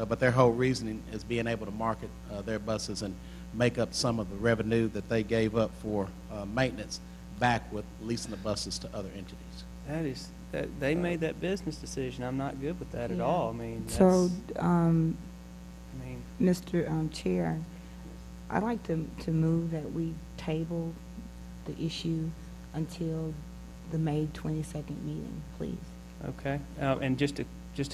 S5: But their whole reasoning is being able to market their buses and make up some of the revenue that they gave up for maintenance back with leasing the buses to other entities.
S1: They made that business decision. I'm not good with that at
S7: Yeah.
S1: all. I mean,
S7: So,
S1: I mean,
S7: Mr. Chair, I'd like to move that we table the issue until the May 22nd meeting, please.
S1: okay. And just to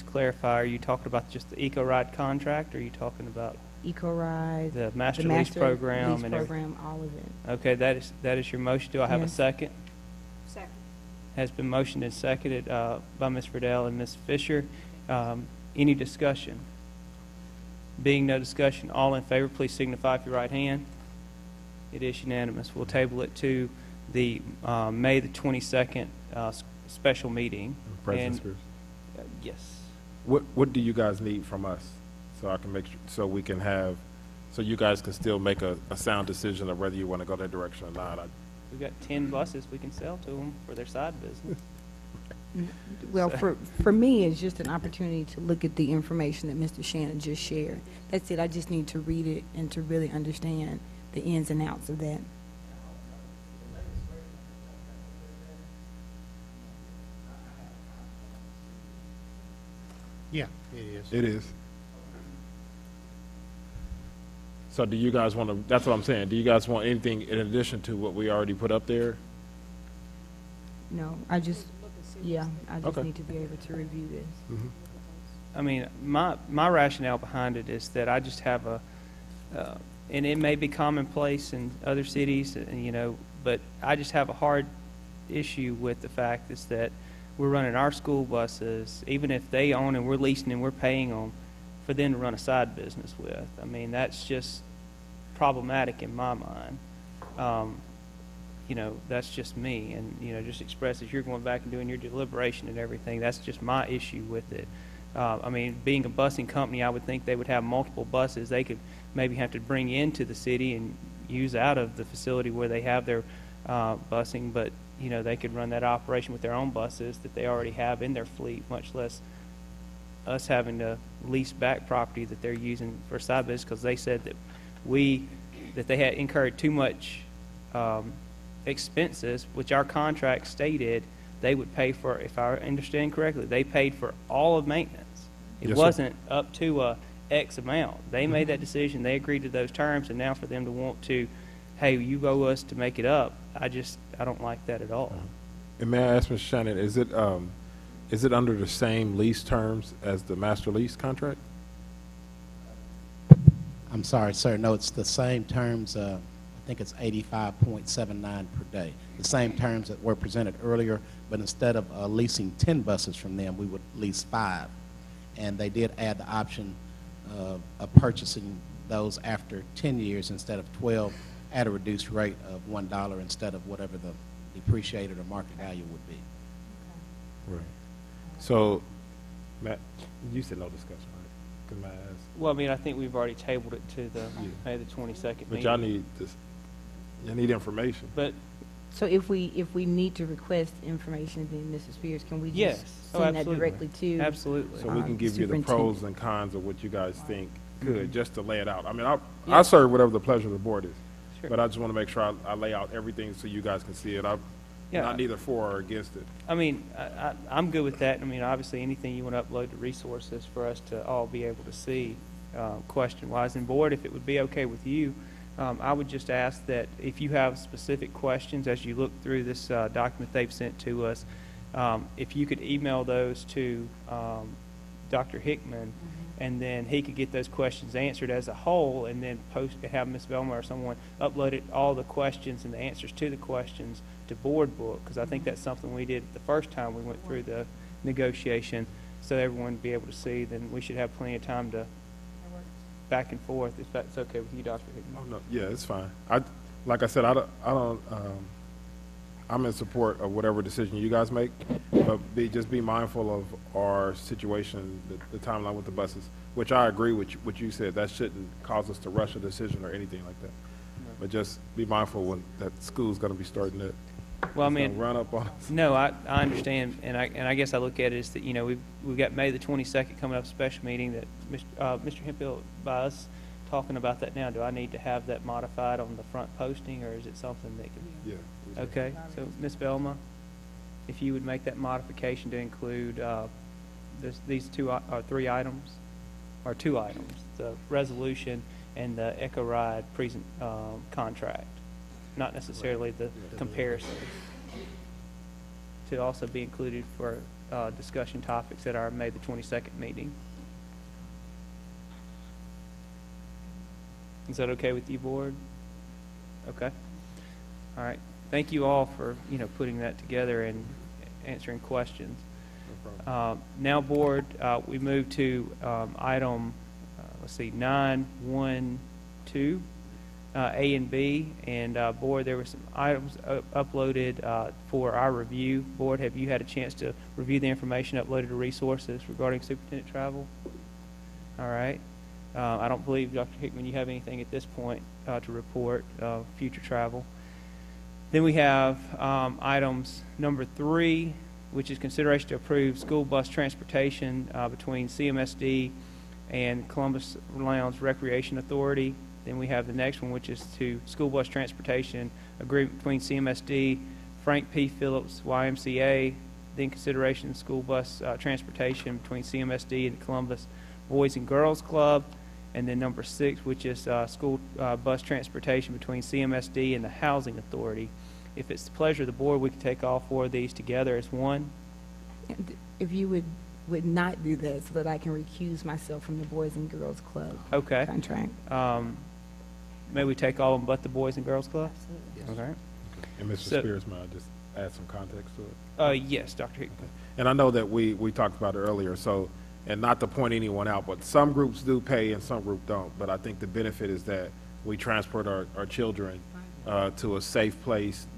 S1: clarify, are you talking about just the Eco Ride contract, or are you talking about
S7: Eco-Ride,
S1: the
S7: the
S1: master lease
S7: master
S1: program
S7: lease
S1: and everything?
S7: program, all of it.
S1: Okay, that is your motion. Do I have a
S7: Yes.
S1: second?
S11: Second.
S1: Has been motioned and seconded by Ms. Verdell and Ms. Fisher. Any discussion? Being no discussion, all in favor, please signify with your right hand. It is unanimous. We'll table it to the May the 22nd special meeting.
S4: President
S1: And-
S4: Spears.
S1: Yes.
S4: What do you guys need from us, so I can make sure, so we can have, so you guys can still make a sound decision of whether you want to go that direction or not?
S1: We've got 10 buses we can sell to them for their side business.
S7: Well, for me, it's just an opportunity to look at the information that Mr. Shannon just shared. That's it. I just need to read it and to really understand the ins and outs of that.
S10: Yeah, it is.
S4: It is. So do you guys want to, that's what I'm saying, do you guys want anything in addition to what we already put up there?
S7: No, I just
S4: Okay.
S7: need to be able to review this.
S1: I mean, my rationale behind it is that I just have and it may be commonplace in other cities, you know, but I just have a hard issue with the fact is that we're running our school buses, even if they own and we're leasing and we're paying them, for them to run a side business with. I mean, that's just problematic in my mind. You know, that's just me, and, you know, just express as you're going back and doing your deliberation and everything, that's just my issue with it. I mean, being a busing company, I would think they would have multiple buses they could maybe have to bring into the city and use out of the facility where they have their busing, but, you know, they could run that operation with their own buses that they already have in their fleet, much less us having to lease back property that they're using for side business, because they said that they had incurred too much expenses, which our contract stated they would pay for. If I understand correctly, they paid for all of maintenance. It
S4: Yes, sir.
S1: wasn't up to a X amount. They made that decision. They agreed to those terms, and now for them to want to, hey, you owe us to make it up, I don't like that at all.
S4: And may I ask Mr. Shannon, is it under the same lease terms as the master lease contract?
S5: I'm sorry, sir. No, it's the same terms. I think it's 85.79 per day. The same terms that were presented earlier, but instead of leasing 10 buses from them, we would lease 5. And they did add the option of purchasing those after 10 years instead of 12 at a reduced rate of $1 instead of whatever the depreciated or market value would be.
S4: Right. So, Matt, you said no discussion, right? Can I ask?
S1: Well, I mean, I think we've already tabled it to the May the 22nd meeting.
S4: But y'all need this, y'all need information.
S1: But
S7: So if we need to request information, then Mrs. Spears, can we
S1: yes,
S7: just
S1: oh,
S7: send that
S1: absolutely.
S7: directly to?
S1: Absolutely.
S4: So we can give you the
S7: Superintendent.
S4: pros and cons of what you guys think could, just to lay it out. I mean,
S1: Yeah.
S4: I serve whatever the pleasure of the board is.
S1: Sure.
S4: But I just want to make sure I lay out everything so you guys can see it. I'm
S1: Yeah.
S4: not neither for or against it.
S1: I mean, I'm good with that. I mean, obviously, anything you want to upload to resources for us to all be able to see, question-wise. And board, if it would be okay with you, I would just ask that if you have specific questions as you look through this document they've sent to us, if you could email those to Dr. Hickman, and then he could get those questions answered as a whole, and then have Ms. Velma or someone upload all the questions and the answers to the questions to Board Book, because I think that's something we did the first time we went through the negotiation, so everyone would be able to see. Then we should have plenty of time to back and forth, if that's okay with you, Dr. Hickman.
S4: Oh, no, yeah, it's fine. Like I said, I'm in support of whatever decision you guys make, but just be mindful of our situation, the timeline with the buses, which I agree with what you said. That shouldn't cause us to rush a decision or anything like that. But just be mindful when that school's going to be starting to
S1: Well, I mean,
S4: run up on us.
S1: no, I understand, and I guess I look at it as that, you know, we've got May the 22nd coming up, a special meeting that Mr. Hemphill, by us talking about that now, do I need to have that modified on the front posting, or is it something that can?
S4: Yeah.
S1: Okay, so Ms. Velma, if you would make that modification to include these three items, or 2 items, the resolution and the Echo Ride present contract, not necessarily the comparison, to also be included for discussion topics at our May the 22nd meeting. Is that okay with you, Board? Okay. All right. Thank you all for, you know, putting that together and answering questions. Now, Board, we move to item, let's see, 9.1.2, A and B. And Board, there were some items uploaded for our review. Board, have you had a chance to review the information uploaded to resources regarding superintendent travel? All right. I don't believe, Dr. Hickman, you have anything at this point to report future travel. Then we have items number 3, which is consideration to approve school bus transportation between CMSD and Columbus Lounge Recreation Authority. Then we have the next one, which is to school bus transportation agreement between CMSD, Frank P. Phillips YMCA, then consideration of school bus transportation between CMSD and Columbus Boys and Girls Club, and then number 6, which is school bus transportation between CMSD and the Housing Authority. If it's the pleasure of the board, we can take all 4 of these together as one.
S7: If you would not do that so that I can recuse myself from the Boys and Girls Club
S1: Okay.
S7: contract.
S1: May we take all of them but the Boys and Girls Club?
S10: Yes.
S1: Okay.
S4: And Mr.
S1: So-
S4: Spears, may I just add some context to it?
S1: Yes, Dr. Hickman.
S4: And I know that we talked about it earlier, so, and not to point anyone out, but some groups do pay and some groups don't. But I think the benefit is that we transport our children to a safe place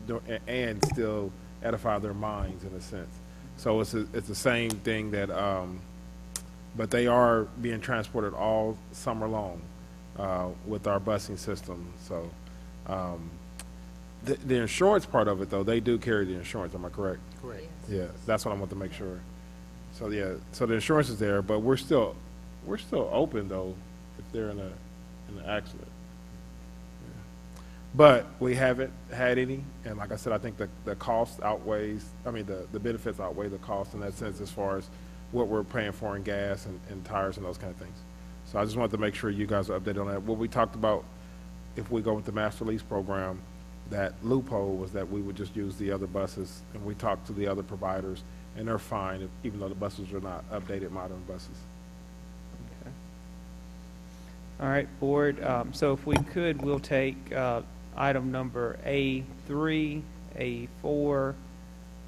S4: and still edify their minds in a sense. So it's the same thing that, but they are being transported all summer long with our busing system. So the insurance part of it, though, they do carry the insurance. Am I correct?
S10: Correct.
S4: Yeah, that's what I want to make sure. So yeah, so the insurance is there, but we're still open though if they're in an accident. Yeah. But we haven't had any, and like I said, I think the cost outweighs. I mean, the benefits outweigh the cost in that sense as far as what we're paying for in gas and tires and those kind of things. So I just wanted to make sure you guys are updated on that. What we talked about, if we go with the master lease program, that loophole was that we would just use the other buses, and we talked to the other providers, and they're fine, even though the buses are not updated modern buses.
S1: Okay. All right, board. So if we could, we'll take item number A3, A4,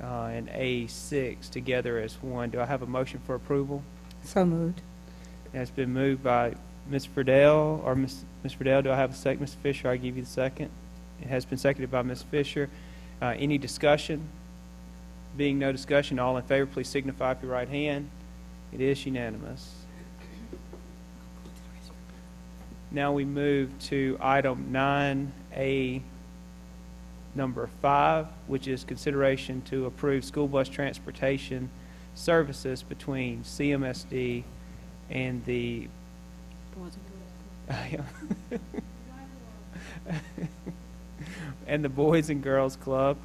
S1: and A6 together as one. Do I have a motion for approval?
S7: So moved.
S1: It has been moved by Ms. Friedel, or Ms. Friedel. Do I have a second? Mr. Fisher, I give you the second. It has been seconded by Ms. Fisher. Any discussion? Being no discussion, all in favor, please signify with your right hand. It is unanimous. Now we move to item 9A, number 5, which is consideration to approve school bus transportation services between CMSD and the and the Boys and Girls Club.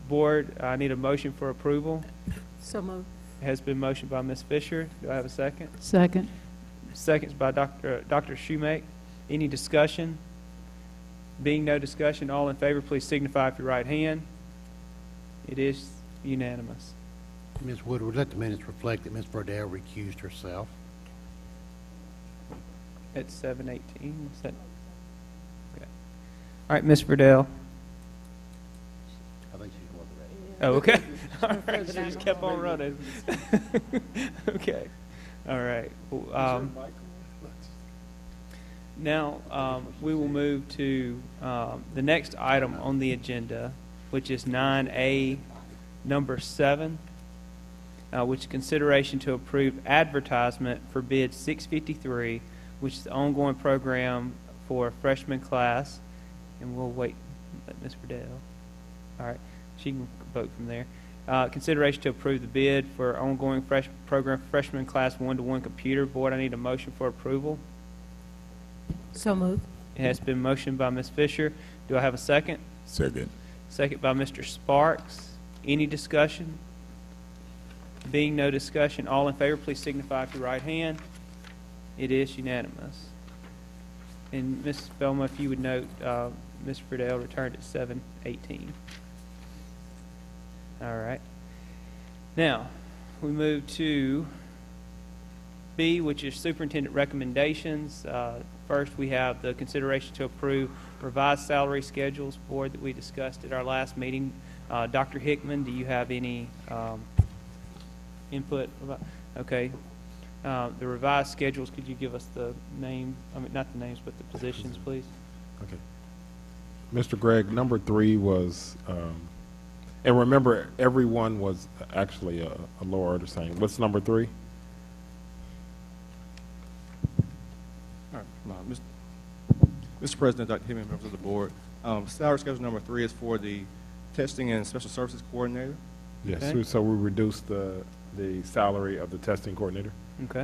S1: Board, I need a motion for approval.
S11: So moved.
S1: It has been motioned by Ms. Fisher. Do I have a second?
S11: Second.
S1: Seconds by Dr. Shoemake. Any discussion? Being no discussion, all in favor, please signify with your right hand. It is unanimous.
S10: Ms. Woodward, let the minutes reflect that Ms. Verdell recused herself.
S1: At 7:18. Is that? Okay. All right, Ms. Verdell.
S10: I think she's more than ready.
S1: Oh, okay. All right, she just kept on running. Okay. All right. Well, now, we will move to the next item on the agenda, which is 9A, number 7, which is consideration to approve advertisement for bid 653, which is the ongoing program for a freshman class. And we'll wait, let Ms. Verdell. All right, she can vote from there. Consideration to approve the bid for ongoing program for freshman class 1-to-1 computer. Board, I need a motion for approval.
S11: So moved.
S1: It has been motioned by Ms. Fisher. Do I have a second?
S2: Second.
S1: Second by Mr. Sparks. Any discussion? Being no discussion, all in favor, please signify with your right hand. It is unanimous. And Ms. Velma, if you would note, Ms. Friedel returned at 7:18. All right. Now, we move to B, which is superintendent recommendations. First, we have the consideration to approve revised salary schedules, board, that we discussed at our last meeting. Dr. Hickman, do you have any input? Okay. The revised schedules, could you give us the name, I mean, not the names, but the positions, please?
S4: Okay. Mr. Gregg, number 3 was, and remember, everyone was actually a lower order saying. What's number 3?
S12: All right. Mr. President, Dr. Hickman, members of the board, salary schedule number 3 is for the testing and special services coordinator.
S4: Yes,
S1: Okay.
S4: so we reduced the salary of the testing coordinator.
S1: Okay,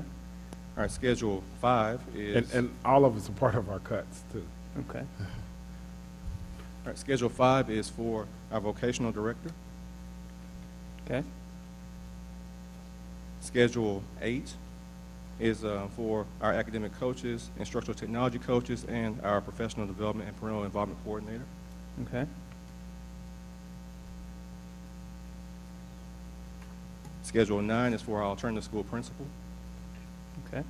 S12: All right, Schedule 5 is...
S4: And all of it's a part of our cuts, too.
S1: okay.
S12: All right, Schedule 5 is for our vocational director.
S1: Okay,
S12: Schedule 8 is for our academic coaches, instructional technology coaches, and our professional development and parental involvement coordinator.
S1: okay.
S12: Schedule 9 is for our alternative school principal.
S1: Okay.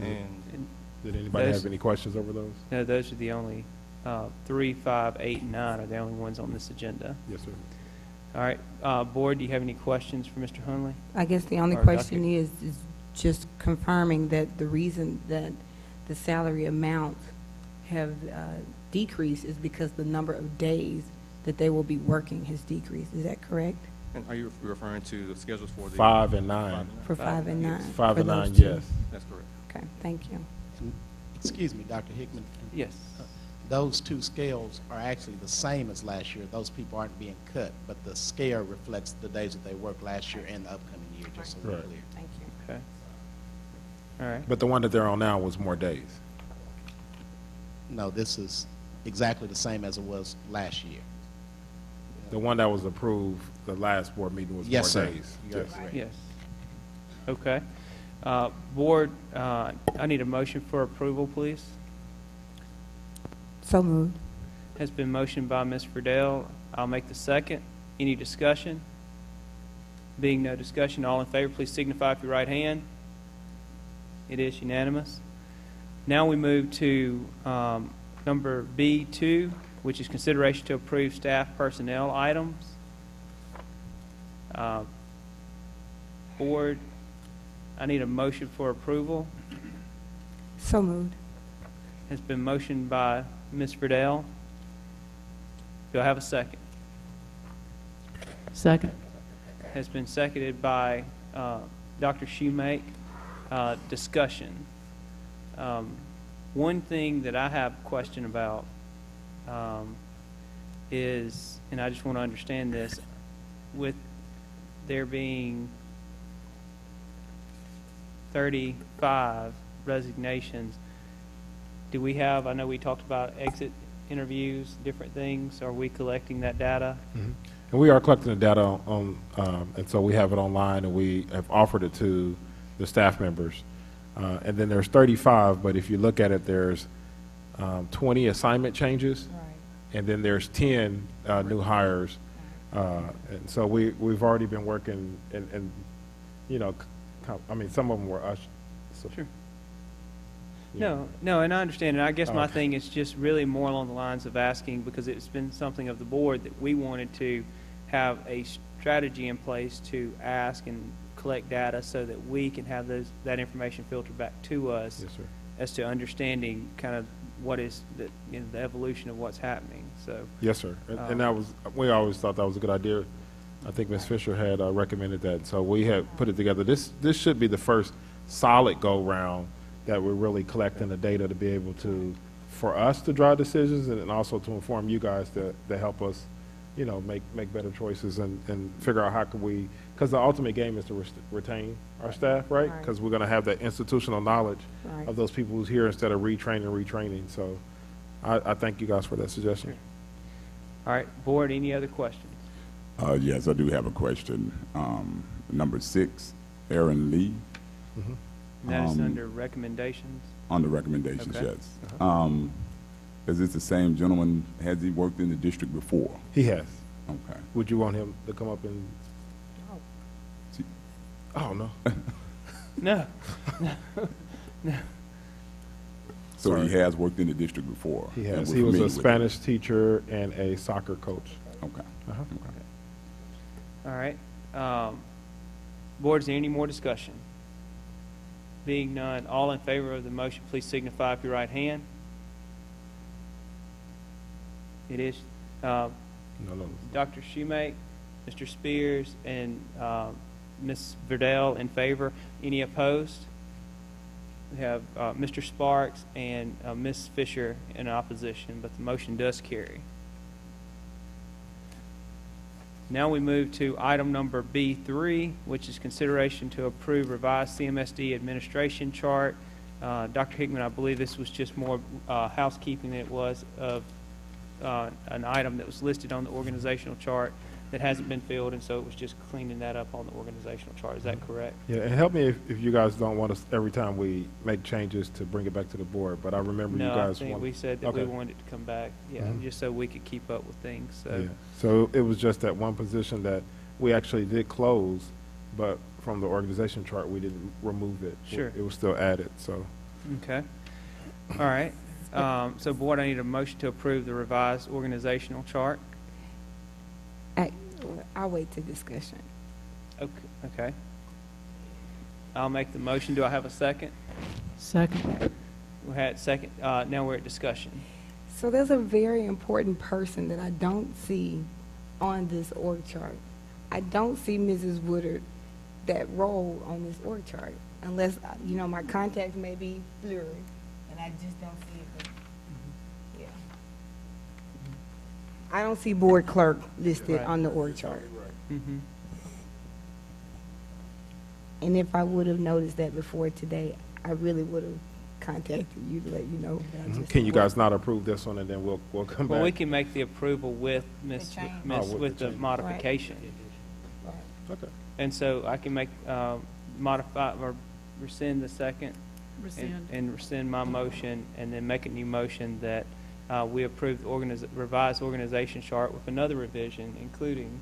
S12: And
S4: Did anybody
S1: Those-
S4: have any questions over those?
S1: No, those are the only, 3, 5, 8, and 9 are the only ones on this agenda.
S4: Yes, sir.
S1: All right, Board, do you have any questions for Mr. Hunley?
S7: I guess the only
S1: Or
S7: question
S1: Dr.
S7: is just confirming that the reason that the salary amounts have decreased is because the number of days that they will be working has decreased. Is that correct?
S12: and are you referring to the schedules for the...
S4: 5 and 9.
S7: For 5 and 9?
S4: 5
S7: for
S4: and
S7: those
S4: 9,
S7: two?
S4: yes.
S12: That's correct.
S7: Okay, thank you.
S5: Excuse me, Dr. Hickman.
S1: Yes.
S5: Those two scales are actually the same as last year. Those people aren't being cut, but the scale reflects the days that they worked last year and the upcoming year, just so we're
S4: Right.
S5: clear.
S7: Thank you.
S1: Okay. All right,
S4: But the one that they're on now was more days.
S5: No, this is exactly the same as it was last year.
S4: The one that was approved, the last board meeting was more
S5: Yes, sir.
S4: days.
S5: You are
S4: Yes.
S5: correct.
S1: yes. Okay. Board, I need a motion for approval, please.
S7: So moved.
S1: Has been motioned by Ms. Friedel. I'll make the second. Any discussion? Being no discussion, all in favor, please signify with your right hand. It is unanimous. Now we move to number B2, which is consideration to approve staff personnel items. Board, I need a motion for approval.
S7: So moved.
S1: Has been motioned by Ms. Friedel. Do I have a second?
S3: Second.
S1: Has been seconded by Dr. Shoemake. Discussion. One thing that I have a question about is, and I just want to understand this, with there being 35 resignations, do we have, I know we talked about exit interviews, different things, are we collecting that data?
S4: And we are collecting the data on, and so we have it online, and we have offered it to the staff members. And then there's 35, but if you look at it, there's 20 assignment changes, and then there's 10 new hires. And so we've already been working, and you know, I mean, some of them were us. So,
S1: Sure.
S4: yeah.
S1: No, and I understand, and I guess my
S4: Okay.
S1: thing is just really more along the lines of asking, because it's been something of the board that we wanted to have a strategy in place to ask and collect data so that we can have that information filtered back to us
S4: Yes, sir.
S1: as to understanding kind of what is the evolution of what's happening, so.
S4: Yes, sir. And that was, we always thought that was a good idea. I think Ms. Fisher had recommended that, so we had put it together. This should be the first solid go-round that we're really collecting the data to be able to, for us to draw decisions, and also to inform you guys to help us, you know, make better choices and figure out how can we, because the ultimate game is to retain our staff, right?
S7: Right.
S4: Because we're going to have that institutional knowledge
S7: Right.
S4: of those people who's here instead of retraining. So I thank you guys for that suggestion.
S1: All right, board, any other questions?
S2: Yes, I do have a question. Number 6, Aaron Lee,
S4: Mm-hmm.
S1: And that is under recommendations?
S2: on the recommendations,
S1: Okay.
S2: yes. Is this the same gentleman? Has he worked in the district before?
S4: He has.
S2: Okay.
S4: Would you want him to come up and? Oh, no.
S1: No.
S2: So
S4: Sorry.
S2: he has worked in the district before?
S4: He
S2: and
S4: has.
S2: we're
S4: He was
S2: familiar
S4: a
S2: with it.
S4: Spanish teacher and a soccer coach.
S2: Okay.
S4: Uh-huh.
S1: All right. Board, is there any more discussion? Being none, all in favor of the motion, please signify with your right hand. It is
S4: No.
S1: Dr. Shoemake, Mr. Spears, and Ms. Verdell in favor. Any opposed? We have Mr. Sparks and Ms. Fisher in opposition, but the motion does carry. Now we move to item number B3, which is consideration to approve revised CMSD administration chart. Dr. Hickman, I believe this was just more housekeeping than it was of an item that was listed on the organizational chart that hasn't been filled, and so it was just cleaning that up on the organizational chart. Is that correct?
S4: Yeah, and help me if you guys don't want us, every time we make changes, to bring it back to the board, but I remember you
S1: No, I
S4: guys
S1: think
S4: want.
S1: we said that we
S4: Okay.
S1: wanted it to come back, yeah,
S4: Mhm.
S1: just so we could keep up with things, so.
S4: Yeah. So it was just that one position that we actually did close, but from the organization chart, we didn't remove it.
S1: Sure.
S4: It was still added, so.
S1: Okay. All right. So, Board, I need a motion to approve the revised organizational chart.
S7: I'll wait to discussion.
S1: Okay. I'll make the motion. Do I have a second?
S11: Second.
S1: We had second. Now we're at discussion.
S7: So there's a very important person that I don't see on this org chart. I don't see Mrs. Woodard, that role on this org chart, unless, you know, my contacts may be blurry, and I just don't see it. But, yeah. I don't see board clerk listed
S1: Right.
S7: on the org chart.
S1: Mm-hmm.
S7: And if I would have noticed that before today, I really would have contacted you to let you know. But I just
S4: Can you guys not approve this one, and then we'll come back?
S1: Well, we can make the approval with Miss,
S7: change.
S1: with the
S4: change.
S1: modification.
S4: Okay.
S1: And so I can make, modify, or rescind the second. And rescind my motion, and then make a new motion that we approve the revised organization chart with another revision, including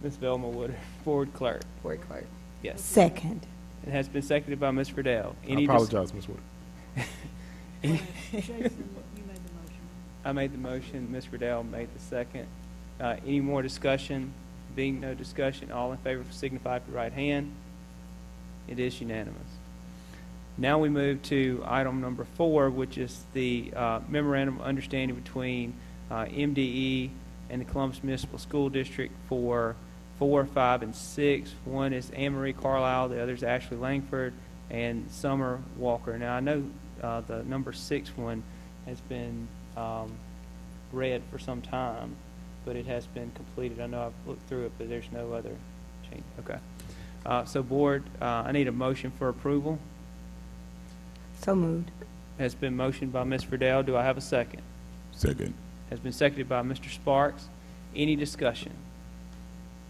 S1: Ms. Velma Woodard, board clerk.
S7: Board clerk.
S1: Yes.
S7: Second.
S1: It has been seconded by Ms. Friedel.
S4: I apologize, Ms. Wood.
S1: I made the motion, Ms. Riddell made the second. Any more discussion? Being no discussion, all in favor signify with your right hand. It is unanimous. Now we move to item number 4, which is the memorandum of understanding between MDE and the Columbus Municipal School District for 4, 5, and 6. One is Anne Marie Carlisle, the other is Ashley Langford, and Summer Walker. Now, I know the number 6 one has been read for some time, but it has been completed. I know I've looked through it, but there's no other change. Okay. So, Board, I need a motion for approval.
S7: So moved.
S1: Has been motioned by Ms. Friedel. Do I have a second?
S2: Second.
S1: Has been seconded by Mr. Sparks. Any discussion?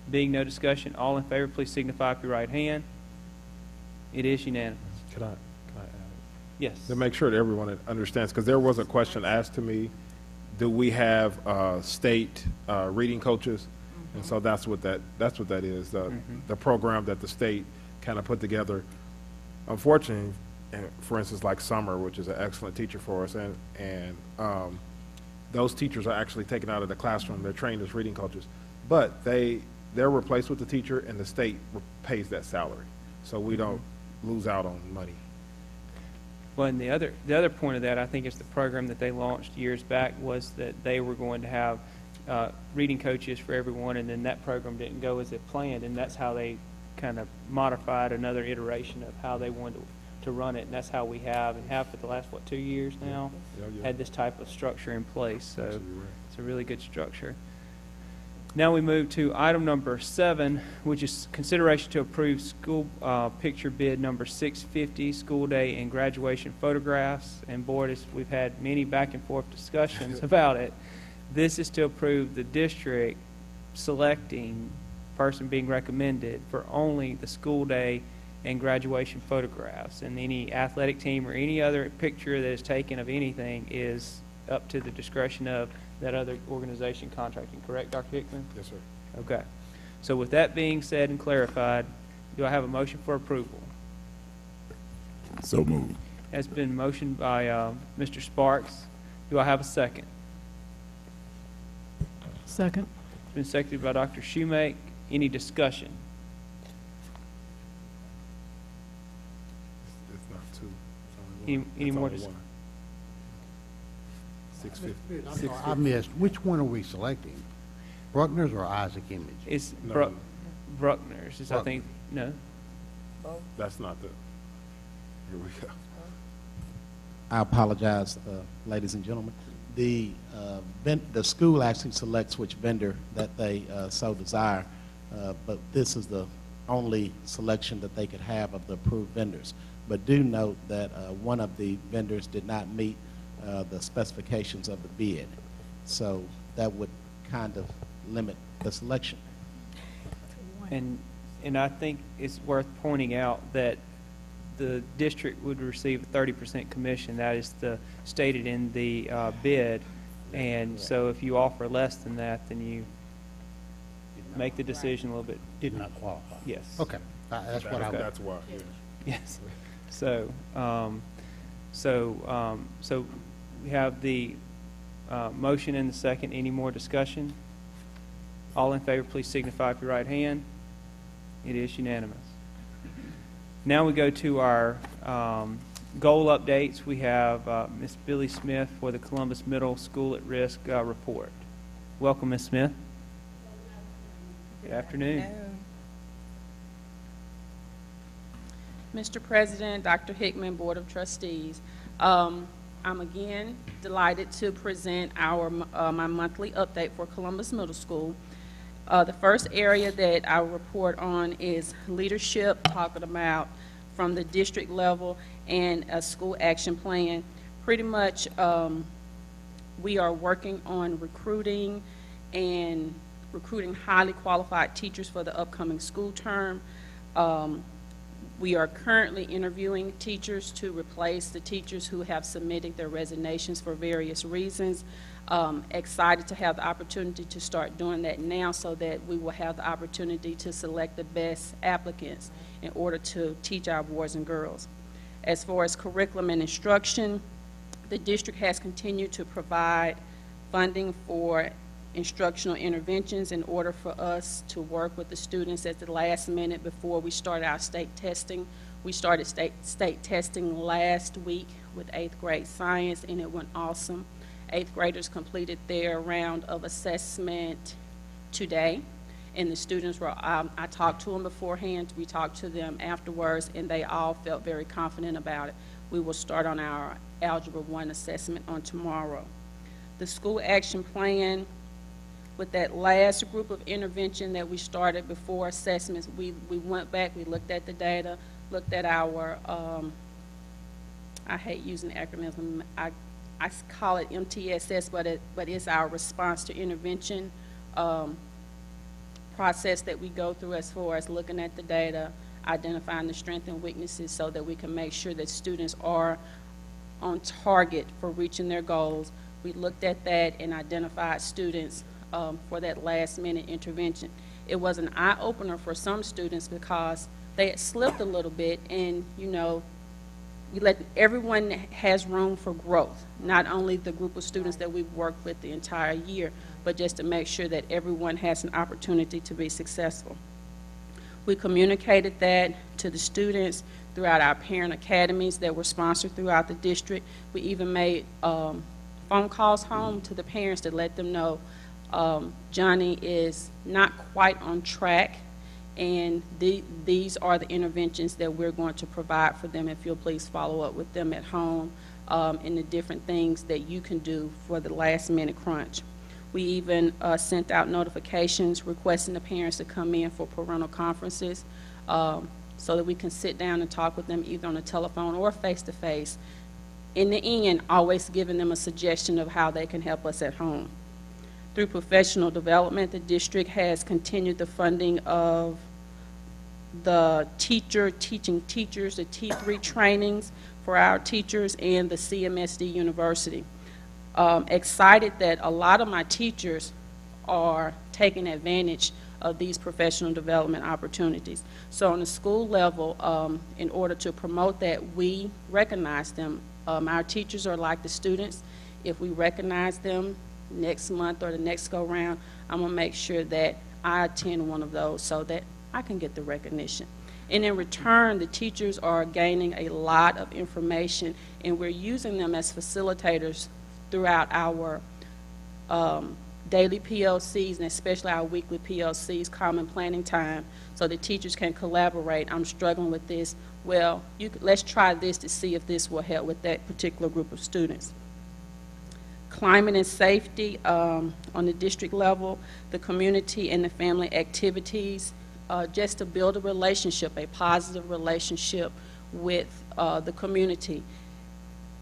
S1: Being no discussion, all in favor, please signify with your right hand. It is unanimous.
S4: Can I add?
S1: Yes.
S4: To make sure that everyone understands, because there was a question asked to me, do we have state reading coaches? And so that's what that is, the program that the state kind of put together. Unfortunately, for instance, like Summer, which is an excellent teacher for us, and those teachers are actually taken out of the classroom. They're trained as reading coaches, but they're replaced with the teacher, and the state pays that salary, so we don't lose out on money.
S1: Well, and the other point of that, I think, is the program that they launched years back was that they were going to have reading coaches for everyone, and then that program didn't go as it planned, and that's how they kind of modified another iteration of how they wanted to run it, and that's how we have for the last, 2 years now, had this type of structure in place. So it's a really good structure. Now we move to item number 7, which is consideration to approve school picture bid number 650, school day and graduation photographs. And Board, we've had many back and forth discussions about it. This is to approve the district selecting person being recommended for only the school day and graduation photographs. And any athletic team or any other picture that is taken of anything is up to the discretion of that other organization contracting. Correct, Dr. Hickman?
S4: Yes, sir.
S1: Okay. So with that being said and clarified, do I have a motion for approval?
S2: So moved.
S1: Has been motioned by Mr. Sparks. Do I have a second?
S11: Second.
S1: It's been seconded by Dr. Shoemake. Any discussion?
S4: It's not 2. It's only one.
S1: Any
S4: It's
S1: more
S4: only
S1: dis-
S4: one. 650.
S10: I'm sorry, I missed, which one are we selecting? Bruckner's or Isaac Image?
S1: It's
S4: No.
S1: Bruckner's. Is I think, no?
S4: That's not the, here we go.
S5: I apologize, ladies and gentlemen. the school actually selects which vendor that they so desire, but this is the only selection that they could have of the approved vendors. But do note that one of the vendors did not meet the specifications of the bid, so that would kind of limit the selection.
S1: And I think it's worth pointing out that the district would receive a 30% commission. That is stated in the bid. And so if you offer less than that, then you make the decision a little bit.
S10: Did not qualify.
S1: Yes.
S10: Okay. That's what I would.
S4: That's why, yeah.
S1: Yes. So, so we have the motion and the second. Any more discussion? All in favor, please signify with your right hand. It is unanimous. Now we go to our goal updates. We have Ms. Billy Smith for the Columbus Middle School at Risk report. Welcome, Ms. Smith. Good afternoon.
S13: Mr. President, Dr. Hickman, Board of Trustees, I'm again delighted to present our my monthly update for Columbus Middle School. The first area that I report on is leadership, talking about from the district level and a school action plan. Pretty much we are working on recruiting highly qualified teachers for the upcoming school term. We are currently interviewing teachers to replace the teachers who have submitted their resignations for various reasons. Excited to have the opportunity to start doing that now so that we will have the opportunity to select the best applicants in order to teach our boys and girls. As far as curriculum and instruction, the district has continued to provide funding for instructional interventions in order for us to work with the students at the last minute before we start our state testing. We started state testing last week with 8th grade science, and it went awesome. 8th graders completed their round of assessment today, and the students were, I talked to them beforehand, we talked to them afterwards, and they all felt very confident about it. We will start on our Algebra 1 assessment on tomorrow. The school action plan, with that last group of intervention that we started before assessments, we went back, we looked at the data, looked at our, I hate using acronyms, I call it MTSS, but it's our response to intervention process that we go through as far as looking at the data, identifying the strengths and weaknesses so that we can make sure that students are on target for reaching their goals. We looked at that and identified students for that last minute intervention. It was an eye-opener for some students because they had slipped a little bit, and you know, everyone has room for growth, not only the group of students that we've worked with the entire year, but just to make sure that everyone has an opportunity to be successful. We communicated that to the students throughout our parent academies that were sponsored throughout the district. We even made phone calls home to the parents to let them know Johnny is not quite on track, and these are the interventions that we're going to provide for them. If you'll please follow up with them at home and the different things that you can do for the last minute crunch. We even sent out notifications requesting the parents to come in for parental conferences so that we can sit down and talk with them either on the telephone or face-to-face. In the end, always giving them a suggestion of how they can help us at home. Through professional development, the district has continued the funding of the teaching teachers, the T3 trainings for our teachers, and the CMSD University. Excited that a lot of my teachers are taking advantage of these professional development opportunities. So on the school level, in order to promote that, we recognize them. Our teachers are like the students. If we recognize them next month or the next go-round, I'm going to make sure that I attend one of those so that I can get the recognition. And in return, the teachers are gaining a lot of information, and we're using them as facilitators throughout our daily PLCs, and especially our weekly PLCs, common planning time, so the teachers can collaborate. I'm struggling with this. Well, let's try this to see if this will help with that particular group of students. climate and safety on the district level, the community and the family activities, just to build a relationship, a positive relationship with the community.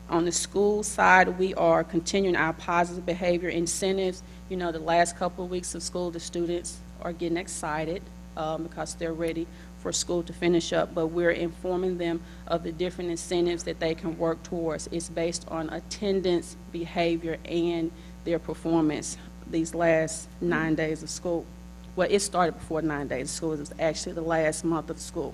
S13: On the school side, we are continuing our positive behavior incentives. You know, the last couple of weeks of school, the students are getting excited because they're ready for school to finish up, but we're informing them of the different incentives that they can work towards. It's based on attendance, behavior, and their performance these last 9 days of school. Well, it started before 9 days of school. It was actually the last month of school.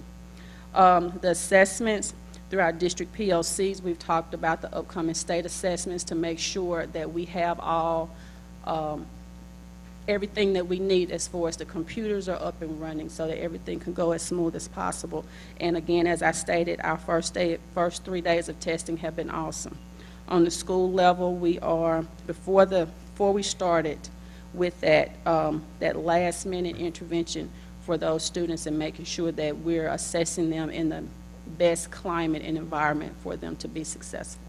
S13: The assessments through our district PLCs, we've talked about the upcoming state assessments to make sure that we have all everything that we need as far as the computers are up and running so that everything can go as smooth as possible. And again, as I stated, our first 3 days of testing have been awesome. On the school level, we are, before we started with that, that last minute intervention for those students and making sure that we're assessing them in the best climate and environment for them to be successful.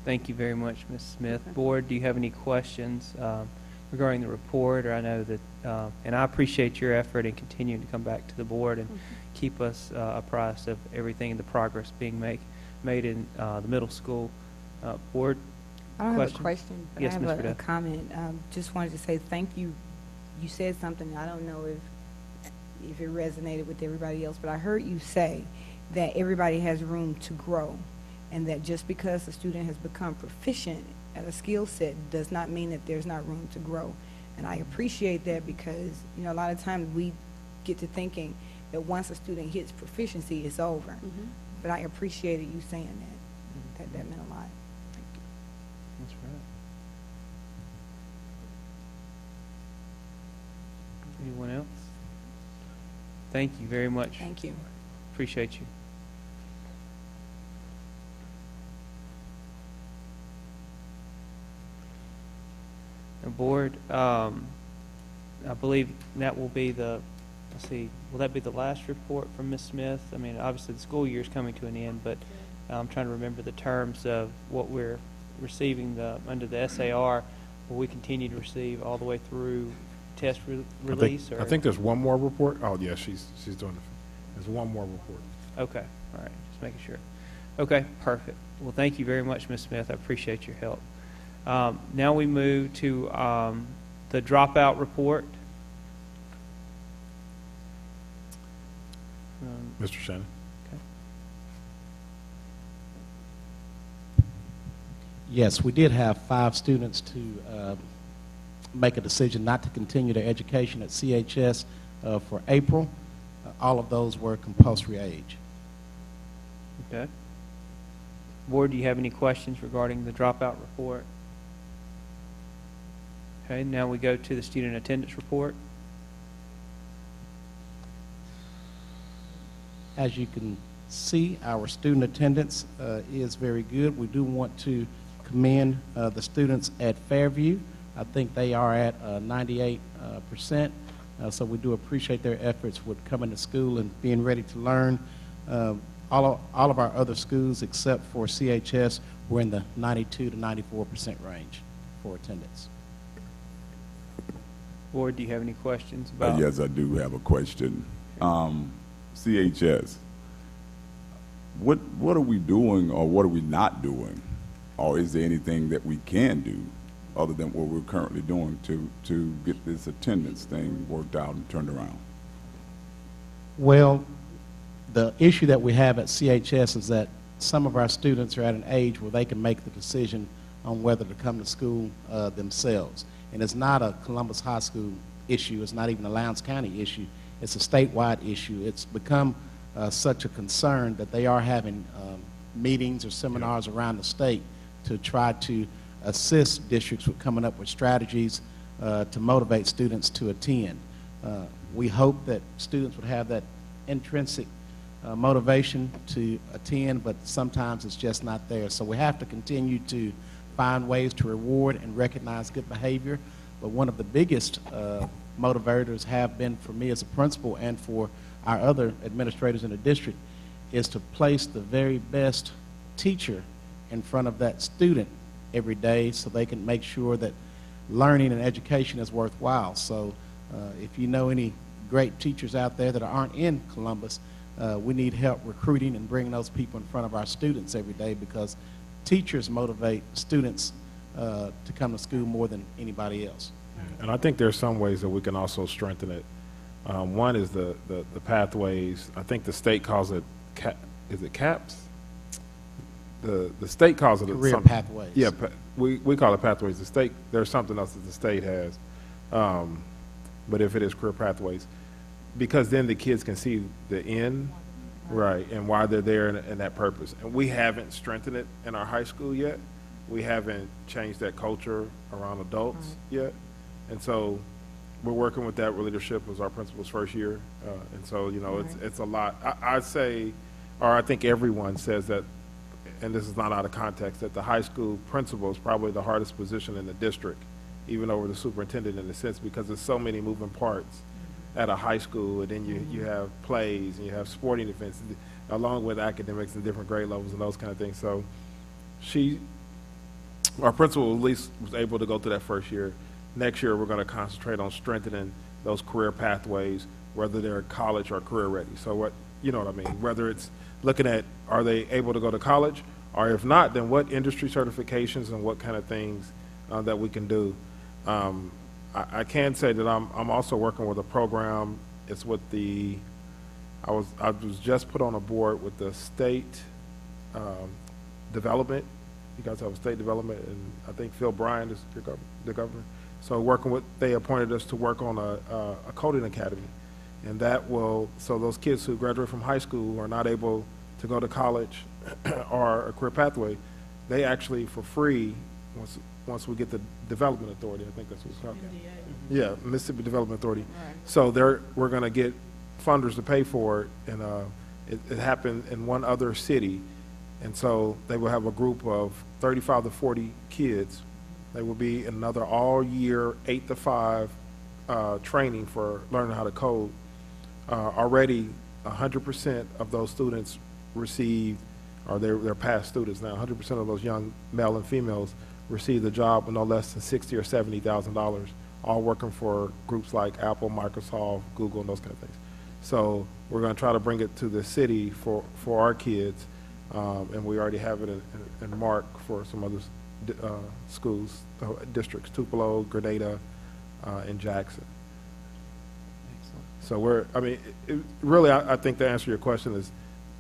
S1: Thank you very much, Ms. Smith. Board, do you have any questions regarding the report? Or I know that, and I appreciate your effort in continuing to come back to the board and keep us apprised of everything and the progress being made in the middle school. Board,
S7: I don't have a question, but
S1: yes,
S7: I
S1: Ms.
S7: have a
S1: Riddell.
S7: comment. Just wanted to say thank you. You said something, I don't know if it resonated with everybody else, but I heard you say that everybody has room to grow, and that just because a student has become proficient at a skill set does not mean that there's not room to grow. And I appreciate that because, you know, a lot of times we get to thinking that once a student hits proficiency, it's over. But I appreciated you saying that. That meant a lot. Thank you.
S1: That's right. Anyone else? Thank you very much.
S7: Thank you.
S1: Appreciate you. Now, Board, I believe that will be the, let's see, will that be the last report from Ms. Smith? I mean, obviously the school year is coming to an end, but I'm trying to remember the terms of what we're receiving under the SAR. Will we continue to receive all the way through test release?
S4: I think there's one more report. Oh, yeah, she's doing there's one more report.
S1: Okay, all right, just making sure. Okay, perfect. Well, thank you very much, Ms. Smith. I appreciate your help. Now we move to the dropout report.
S4: Mr. Shannon.
S1: Okay.
S5: Yes, we did have 5 students to make a decision not to continue their education at CHS for April. All of those were compulsory age.
S1: Okay. Board, do you have any questions regarding the dropout report? Okay, now we go to the student attendance report.
S5: As you can see, our student attendance is very good. We do want to commend the students at Fairview. I think they are at 98%. So we do appreciate their efforts with coming to school and being ready to learn. All of our other schools, except for CHS, were in the 92 to 94% range for attendance.
S1: Board, do you have any questions about?
S2: Yes, I do have a question. CHS, what are we doing or what are we not doing? Or is there anything that we can do other than what we're currently doing to get this attendance thing worked out and turned around?
S5: Well, the issue that we have at CHS is that some of our students are at an age where they can make the decision on whether to come to school themselves. And it's not a Columbus High School issue. It's not even a Lowndes County issue. It's a statewide issue. It's become such a concern that they are having meetings or seminars around the state to try to assist districts with coming up with strategies to motivate students to attend. We hope that students would have that intrinsic motivation to attend, but sometimes it's just not there. So we have to continue to find ways to reward and recognize good behavior. But one of the biggest motivators have been for me as a principal and for our other administrators in the district is to place the very best teacher in front of that student every day so they can make sure that learning and education is worthwhile. So if you know any great teachers out there that aren't in Columbus, we need help recruiting and bringing those people in front of our students every day, because teachers motivate students to come to school more than anybody else.
S4: And I think there's some ways that we can also strengthen it. One is the pathways. I think the state calls it, is it CAPS? The state calls it
S5: Career
S4: something.
S5: pathways.
S4: Yeah, we call it pathways. The state, there's something else that the state has. But if it is career pathways, because then the kids can see the end, right, and why they're there and that purpose. And we haven't strengthened it in our high school yet. We haven't changed that culture around adults yet. And so we're working with that leadership. It was our principal's first year. And so, you know, it's a lot. I'd say, or I think everyone says that, and this is not out of context, that the high school principal is probably the hardest position in the district, even over the superintendent in a sense, because there's so many moving parts at a high school, and then you have plays and you have sporting events along with academics and different grade levels and those kind of things. So our principal at least was able to go through that first year. Next year we're going to concentrate on strengthening those career pathways, whether they're college or career ready. So what, you know what I mean, whether it's looking at, are they able to go to college, or if not, then what industry certifications and what kind of things that we can do. I can say that I'm also working with a program. It's with the, I was just put on a board with the state development. You guys have a state development, and I think Phil Bryant is the governor. So working with, they appointed us to work on a coding academy, and that will, so those kids who graduate from high school who are not able to go to college or a career pathway, they actually for free, once we get the Development Authority, I think that's what it's called. Yeah, Mississippi Development Authority. Right. So we're going to get funders to pay for it, and it happened in one other city, and so they will have a group of 35 to 40 kids. They will be in another all-year 8 to 5 training for learning how to code. Already 100% of those students received, or they're past students now, 100% of those young male and females received a job with no less than $60,000 or $70,000, all working for groups like Apple, Microsoft, Google, and those kind of things. So we're going to try to bring it to the city for our kids, and we already have it in Mark for some other schools, districts, Tupelo, Grenada, and Jackson. So really, I think the answer to your question is,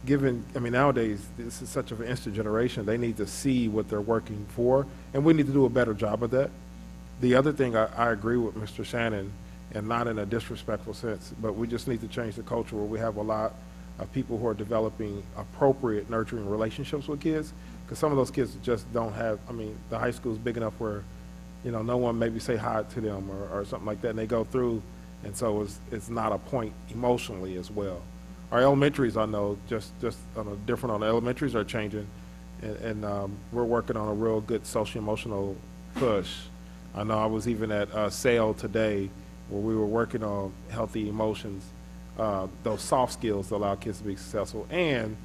S4: nowadays, this is such of an instant generation, they need to see what they're working for, and we need to do a better job of that. The other thing, I agree with Mr. Shannon, and not in a disrespectful sense, but we just need to change the culture where we have a lot of people who are developing appropriate nurturing relationships with kids, because some of those kids just don't have, the high school is big enough where, no one maybe say hi to them or something like that, and they go through, and so it's not a point emotionally as well. Our elementaries, I know, just on a different, the elementaries are changing, and we're working on a real good social-emotional push. I know I was even at SAIL today, where we were working on healthy emotions, those soft skills that allow kids to be successful, and,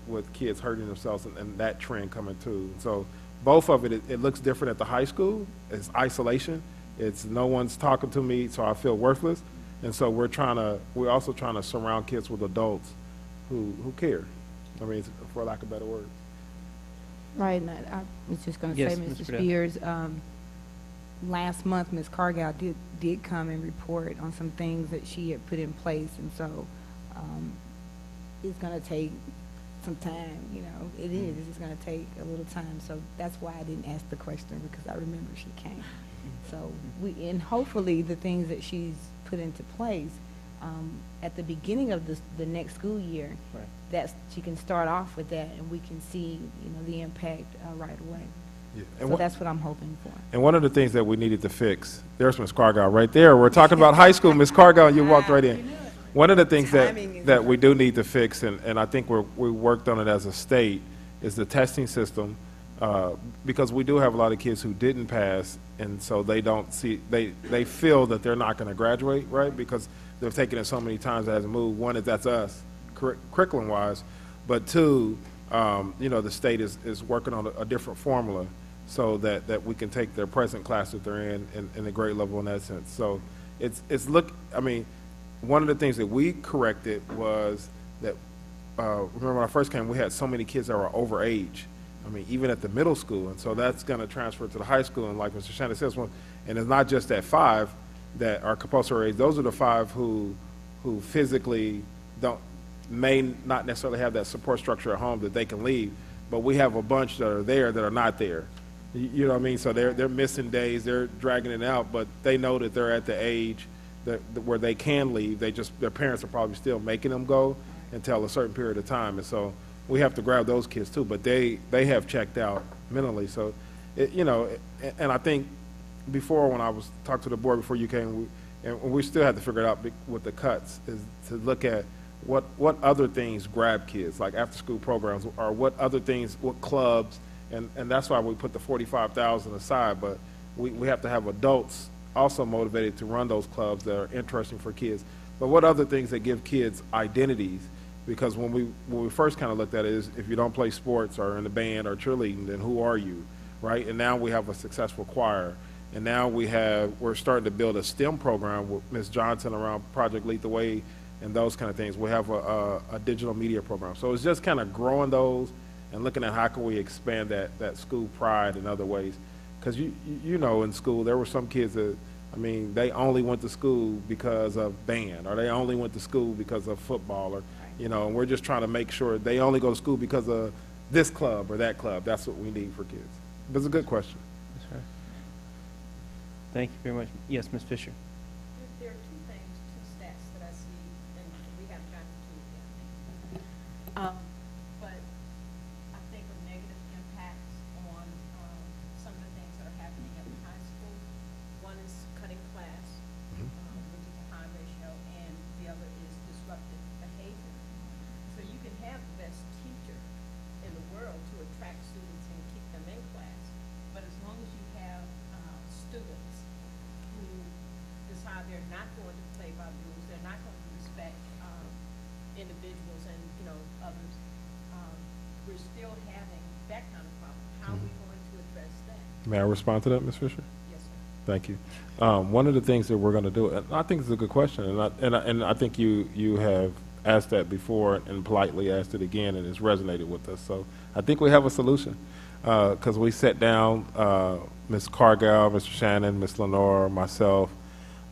S4: with kids hurting themselves and that trend coming too. So both of it looks different at the high school. It's isolation. It's no one's talking to me, so I feel worthless. And so we're also trying to surround kids with adults who care. For lack of better words.
S7: Right, and I was just going to
S1: Yes,
S7: say,
S1: Ms.
S7: Mr.
S1: Fidel.
S7: Spears, last month, Ms. Cargill did come and report on some things that she had put in place, and so it's going to take some time, it is. It's going to take a little time, so that's why I didn't ask the question, because I remember she came. So and hopefully the things that she's put into place at the beginning of the next school year, right, she can start off with that, and we can see, the impact right away. Yeah. So that's what I'm hoping for.
S4: And one of the things that we needed to fix, there's Ms. Cargill right there. We're talking about high school, Ms. Cargill, you walked right in. One of the things that we do need to fix, and I think we worked on it as a state, is the testing system, because we do have a lot of kids who didn't pass, and so they they feel that they're not going to graduate, right? Because they've taken it so many times, it hasn't moved. One is that's us, curriculum-wise, but two, the state is working on a different formula. so that we can take their present class that they're in a grade level in that sense. So I mean, one of the things that we corrected was that, remember when I first came, we had so many kids that were over age. I mean, even at the middle school, and so that's going to transfer to the high school. And like Mr. Shannon says, and it's not just that 5 that are compulsory age. Those are the 5 who physically may not necessarily have that support structure at home that they can leave. But we have a bunch that are there that are not there. You know what I mean? So they're missing days, they're dragging it out, but they know that they're at the age where they can leave. Their parents are probably still making them go until a certain period of time, and so we have to grab those kids too. But they have checked out mentally. So, and I think before when I was talking to the board before you came, we still had to figure it out with the cuts, is to look at what other things grab kids, like after school programs, or what other things, what clubs, and that's why we put the $45,000 aside. But we have to have adults also motivated to run those clubs that are interesting for kids. But what other things that give kids identities? Because when we first kind of looked at it, is if you don't play sports or in the band or cheerleading, then who are you, right? And now we have a successful choir, and now we're starting to build a STEM program with Ms. Johnson around Project Lead the Way and those kind of things. We have a digital media program. So it's just kind of growing those and looking at how can we expand that school pride in other ways. Because you know, in school there were some kids that, I mean, they only went to school because of band, or they only went to school because of football, or and we're just trying to make sure they only go to school because of this club or that club. That's what we need for kids. But it's a good question.
S1: That's right. Thank you very much. Yes, Ms. Fisher.
S11: There are two stats that I see, and we haven't gotten to it yet. But I think of negative impacts on some of the things that are happening at the high school. One is cutting class, which is a high ratio, and the other is disruptive behavior. So you can have the best teacher in the world to attract students and keep them in class, but as long as you have students who decide they're not going to play by the rules, they're not going to respect individuals and others, we're still having that kind of problem. How are we going to address that?
S4: May I respond to that, Ms. Fisher?
S11: Yes, sir.
S4: Thank you. One of the things that we're going to do, and I think it's a good question, and I think you have asked that before and politely asked it again, and it's resonated with us. So I think we have a solution, because we sat down, Ms. Cargill, Mr. Shannon, Ms. Lenore, myself,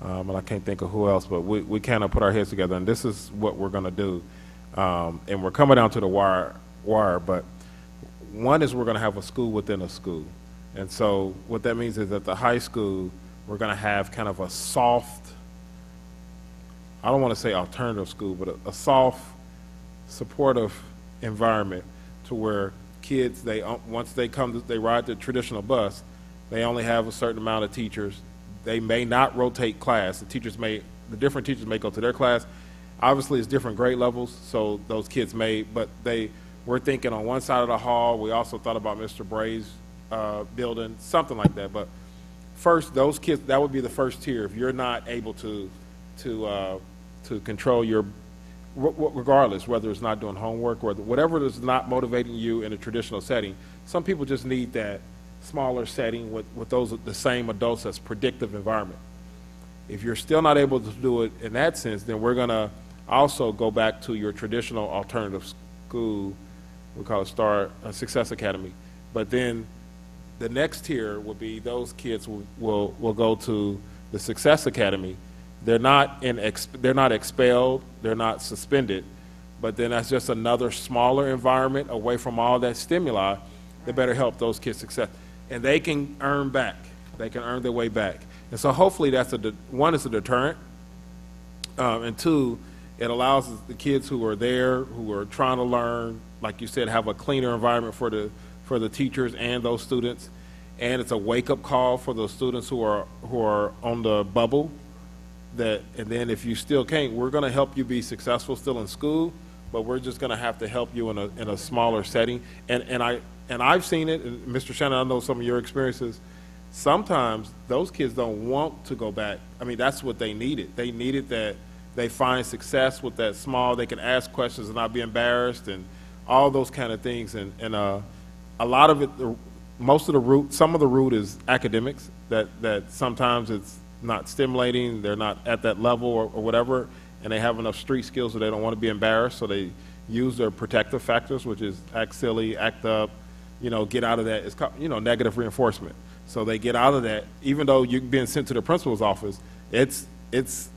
S4: and I can't think of who else, but we kind of put our heads together, and this is what we're going to do. And we're coming down to the wire, but one is we're going to have a school within a school. And so what that means is at the high school, we're going to have kind of a soft, I don't want to say alternative school, but a soft, supportive environment to where kids, once they ride the traditional bus, they only have a certain amount of teachers. They may not rotate class. The different teachers may go to their class. Obviously, it's different grade levels, so those kids we're thinking on one side of the hall. We also thought about Mr. Bray's building, something like that. But first, those kids, that would be the first tier. If you're not able to control regardless, whether it's not doing homework or whatever is not motivating you in a traditional setting, some people just need that smaller setting with the same adults as predictive environment. If you're still not able to do it in that sense, then we're going to also go back to your traditional alternative school. We call it Success Academy. But then the next tier will be those kids will go to the Success Academy. They're not expelled, they're not suspended, but then that's just another smaller environment away from all that stimuli that better help those kids success. And they can earn back. They can earn their way back. And so hopefully one, is a deterrent, and two, it allows the kids who are there, who are trying to learn, like you said, have a cleaner environment for the teachers and those students. And it's a wake-up call for those students who are on the bubble. And then if you still can't, we're going to help you be successful still in school, but we're just going to have to help you in a smaller setting. And I've seen it, and Mr. Shannon, I know some of your experiences. Sometimes those kids don't want to go back. I mean, that's what they needed. They needed that they find success with that small, they can ask questions and not be embarrassed and all those kind of things. And a lot of it, most of the root, some of the root is academics, that sometimes it's not stimulating, they're not at that level or whatever, and they have enough street skills so they don't want to be embarrassed, so they use their protective factors, which is act silly, act up, get out of that. It's called, negative reinforcement. So they get out of that, even though you're being sent to the principal's office, it's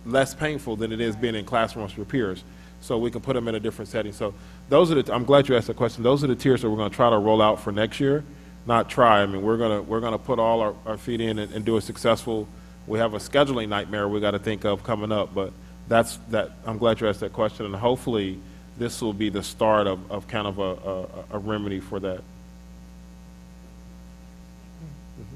S4: less painful than it is being in classrooms with your peers. So we can put them in a different setting. So those are I'm glad you asked the question. Those are the tiers that we're going to try to roll out for next year. Not try. I mean, we're gonna put all our feet in and do it successful. We have a scheduling nightmare we got to think of coming up, but I'm glad you asked that question, and hopefully this will be the start of kind of a remedy for that.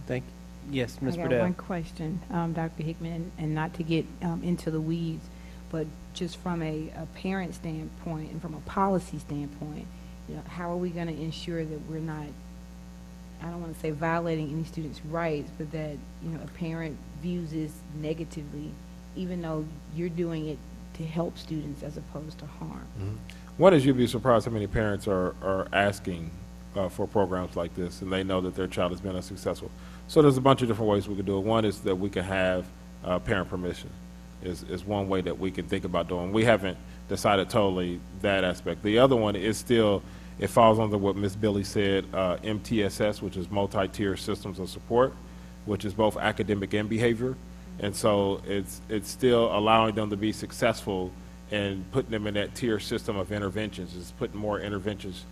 S1: Thank you. Yes, Ms.
S7: I got
S1: Burdell.
S7: one question, Dr. Hickman, and not to get into the weeds, but just from a parent standpoint and from a policy standpoint, how are we going to ensure that we're not, I don't want to say violating any student's rights, but that, a parent views this negatively, even though you're doing it to help students as opposed to harm?
S4: Mm-hmm. One is, you'd be surprised how many parents are asking for programs like this, and they know that their child has been unsuccessful. So there's a bunch of different ways we could do it. One is that we can have parent permission is one way that we can think about doing. We haven't decided totally that aspect. The other one is still, it falls under what Ms. Billy said, MTSS, which is multi-tier systems of support, which is both academic and behavior. And so it's still allowing them to be successful and putting them in that tier system of interventions. It's putting more interventions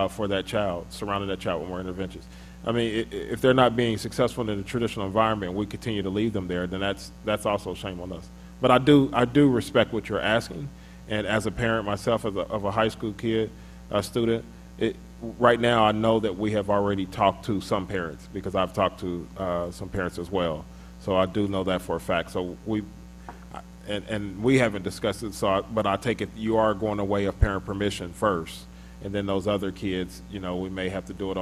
S4: for that child, surrounding that child with more interventions. I mean, if they're not being successful in the traditional environment and we continue to leave them there, then that's also shame on us. But I do respect what you're asking. And as a parent myself, of a high school kid, student, right now I know that we have already talked to some parents, because I've talked to some parents as well. So I do know that for a fact. So we haven't discussed it, but I take it you are going away of parent permission first. And then those other kids, we may have to do it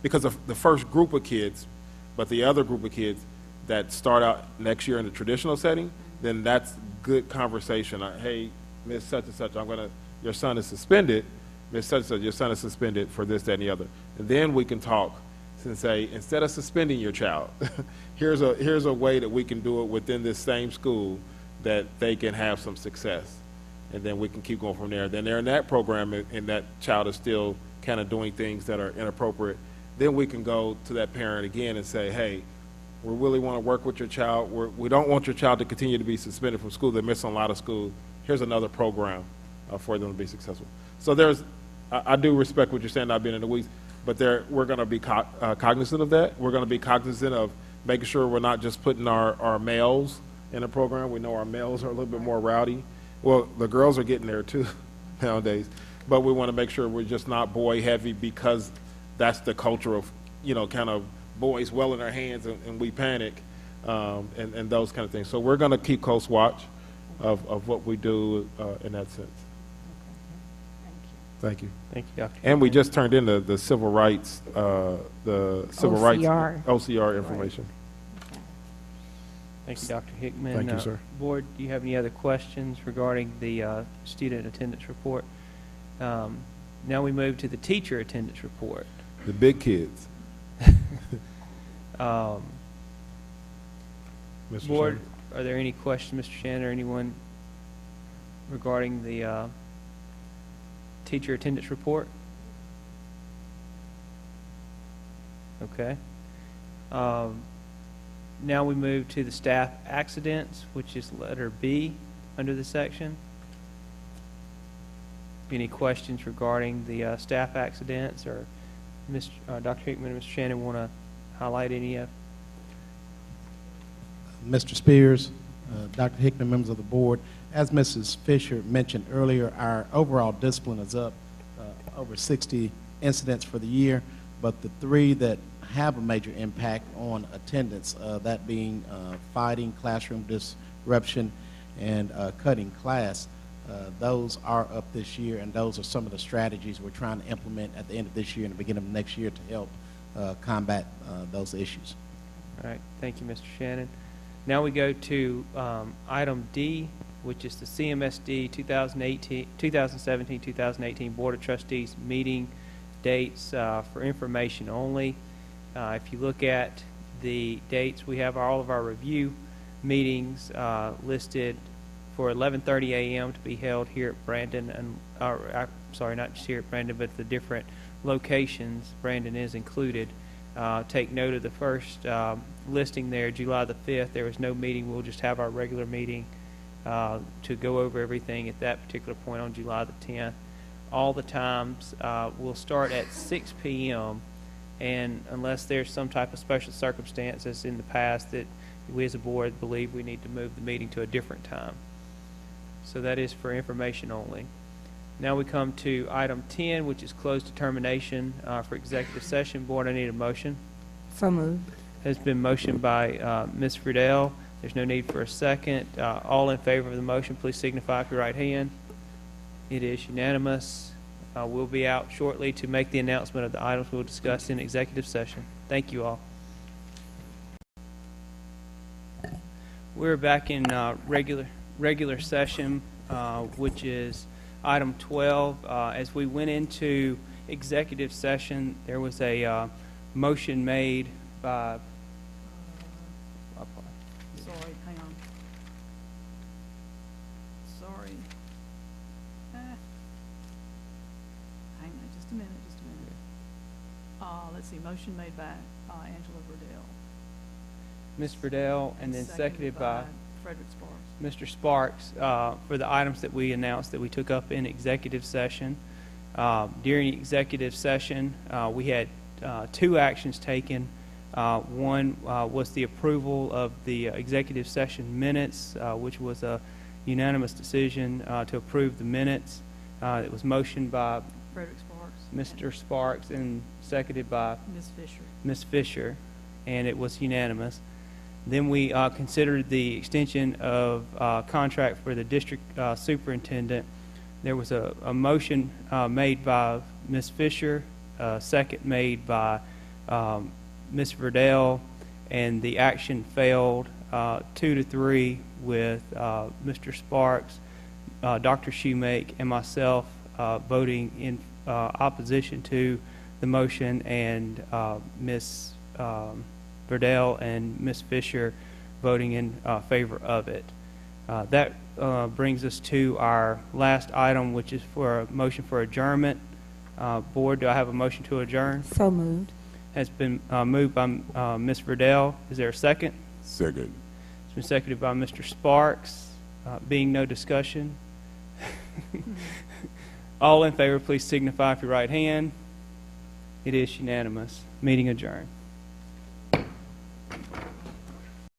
S4: because of the first group of kids, but the other group of kids that start out next year in the traditional setting, then that's good conversation. Hey, Miss such and such, your son is suspended. Miss such and such, your son is suspended for this, that, and the other. And then we can talk and say, instead of suspending your child, here's a way that we can do it within this same school that they can have some success. And then we can keep going from there. Then they're in that program and that child is still kind of doing things that are inappropriate. Then we can go to that parent again and say, hey, we really want to work with your child. We don't want your child to continue to be suspended from school. They're missing a lot of school. Here's another program for them to be successful. So I do respect what you're saying, not being in the weeds, but we're going to be cognizant of that. We're going to be cognizant of making sure we're not just putting our males in a program. We know our males are a little bit more rowdy. Well, the girls are getting there too nowadays, but we want to make sure we're just not boy heavy, because that's the culture of, kind of boys well in their hands and we panic, and those kind of things. So we're going to keep close watch of what we do in that sense. Thank you.
S1: Thank you, Dr.
S4: And we just turned in the civil rights,
S7: OCR.
S4: OCR information.
S1: Thank you, Dr. Hickman.
S4: Thank you, sir.
S1: Board, do you have any other questions regarding the student attendance report? Now we move to the teacher attendance report.
S4: The big kids.
S1: Board,
S4: Shannon.
S1: are there any questions, Mr. Shannon, or anyone regarding the teacher attendance report? Okay. Now we move to the staff accidents, which is letter B under the section. Any questions regarding the staff accidents, or Dr. Hickman and Mr. Shannon want to highlight any of?
S5: Mr. Spears, Dr. Hickman, members of the board, as Mrs. Fisher mentioned earlier, our overall discipline is up over 60 incidents for the year, but the three that have a major impact on attendance, that being fighting, classroom disruption, and cutting class, those are up this year, and those are some of the strategies we're trying to implement at the end of this year and the beginning of next year to help combat those issues.
S1: All right, thank you, Mr. Shannon. Now we go to item D, which is the CMSD 2017-2018 Board of Trustees meeting dates for information only. If you look at the dates, we have all of our review meetings listed for 11:30 a.m. to be held here at Brandon, and sorry, not just here at Brandon, but the different locations. Brandon is included. Take note of the first listing there, July the 5th. There was no meeting. We'll just have our regular meeting to go over everything at that particular point on July the 10th. All the times will start at 6 p.m. and unless there's some type of special circumstances in the past that we as a board believe we need to move the meeting to a different time. So that is for information only. Now we come to item 10, which is closed determination for executive session. Board, I need a motion.
S7: So moved.
S1: Has been motioned by Ms. Friedel. There's no need for a second. All in favor of the motion, please signify with your right hand. It is unanimous. We'll be out shortly to make the announcement of the items we'll discuss in executive session. Thank you all. We're back in regular session, which is item 12. As we went into executive session, there was a motion made by
S11: Sorry, hang on. Sorry. Hang on, just a minute. Let's see, motion made by Angela Verdell.
S1: Ms. Friedel, and then seconded by
S11: Frederick Sparks.
S1: Mr. Sparks for the items that we announced that we took up in executive session. During executive session, we had two actions taken. One was the approval of the executive session minutes, which was a unanimous decision to approve the minutes. It was motioned by
S11: Frederick Sparks.
S1: Mr. Sparks and seconded by Ms. Fisher, and it was unanimous. Then we considered the extension of contract for the district superintendent. There was a motion made by Ms. Fisher, a second made by Ms. Verdell, and the action failed 2-3 with Mr. Sparks, Dr. Shoemake, and myself voting in opposition to the motion, and Ms. Verdell and Ms. Fisher voting in favor of it. That brings us to our last item, which is for a motion for adjournment. Board, do I have a motion to adjourn?
S7: So moved.
S1: Has been moved by Ms. Verdell. Is there a second?
S2: Second.
S1: It's been seconded by Mr. Sparks. Being no discussion. All in favor, please signify with your right hand. It is unanimous. Meeting adjourned.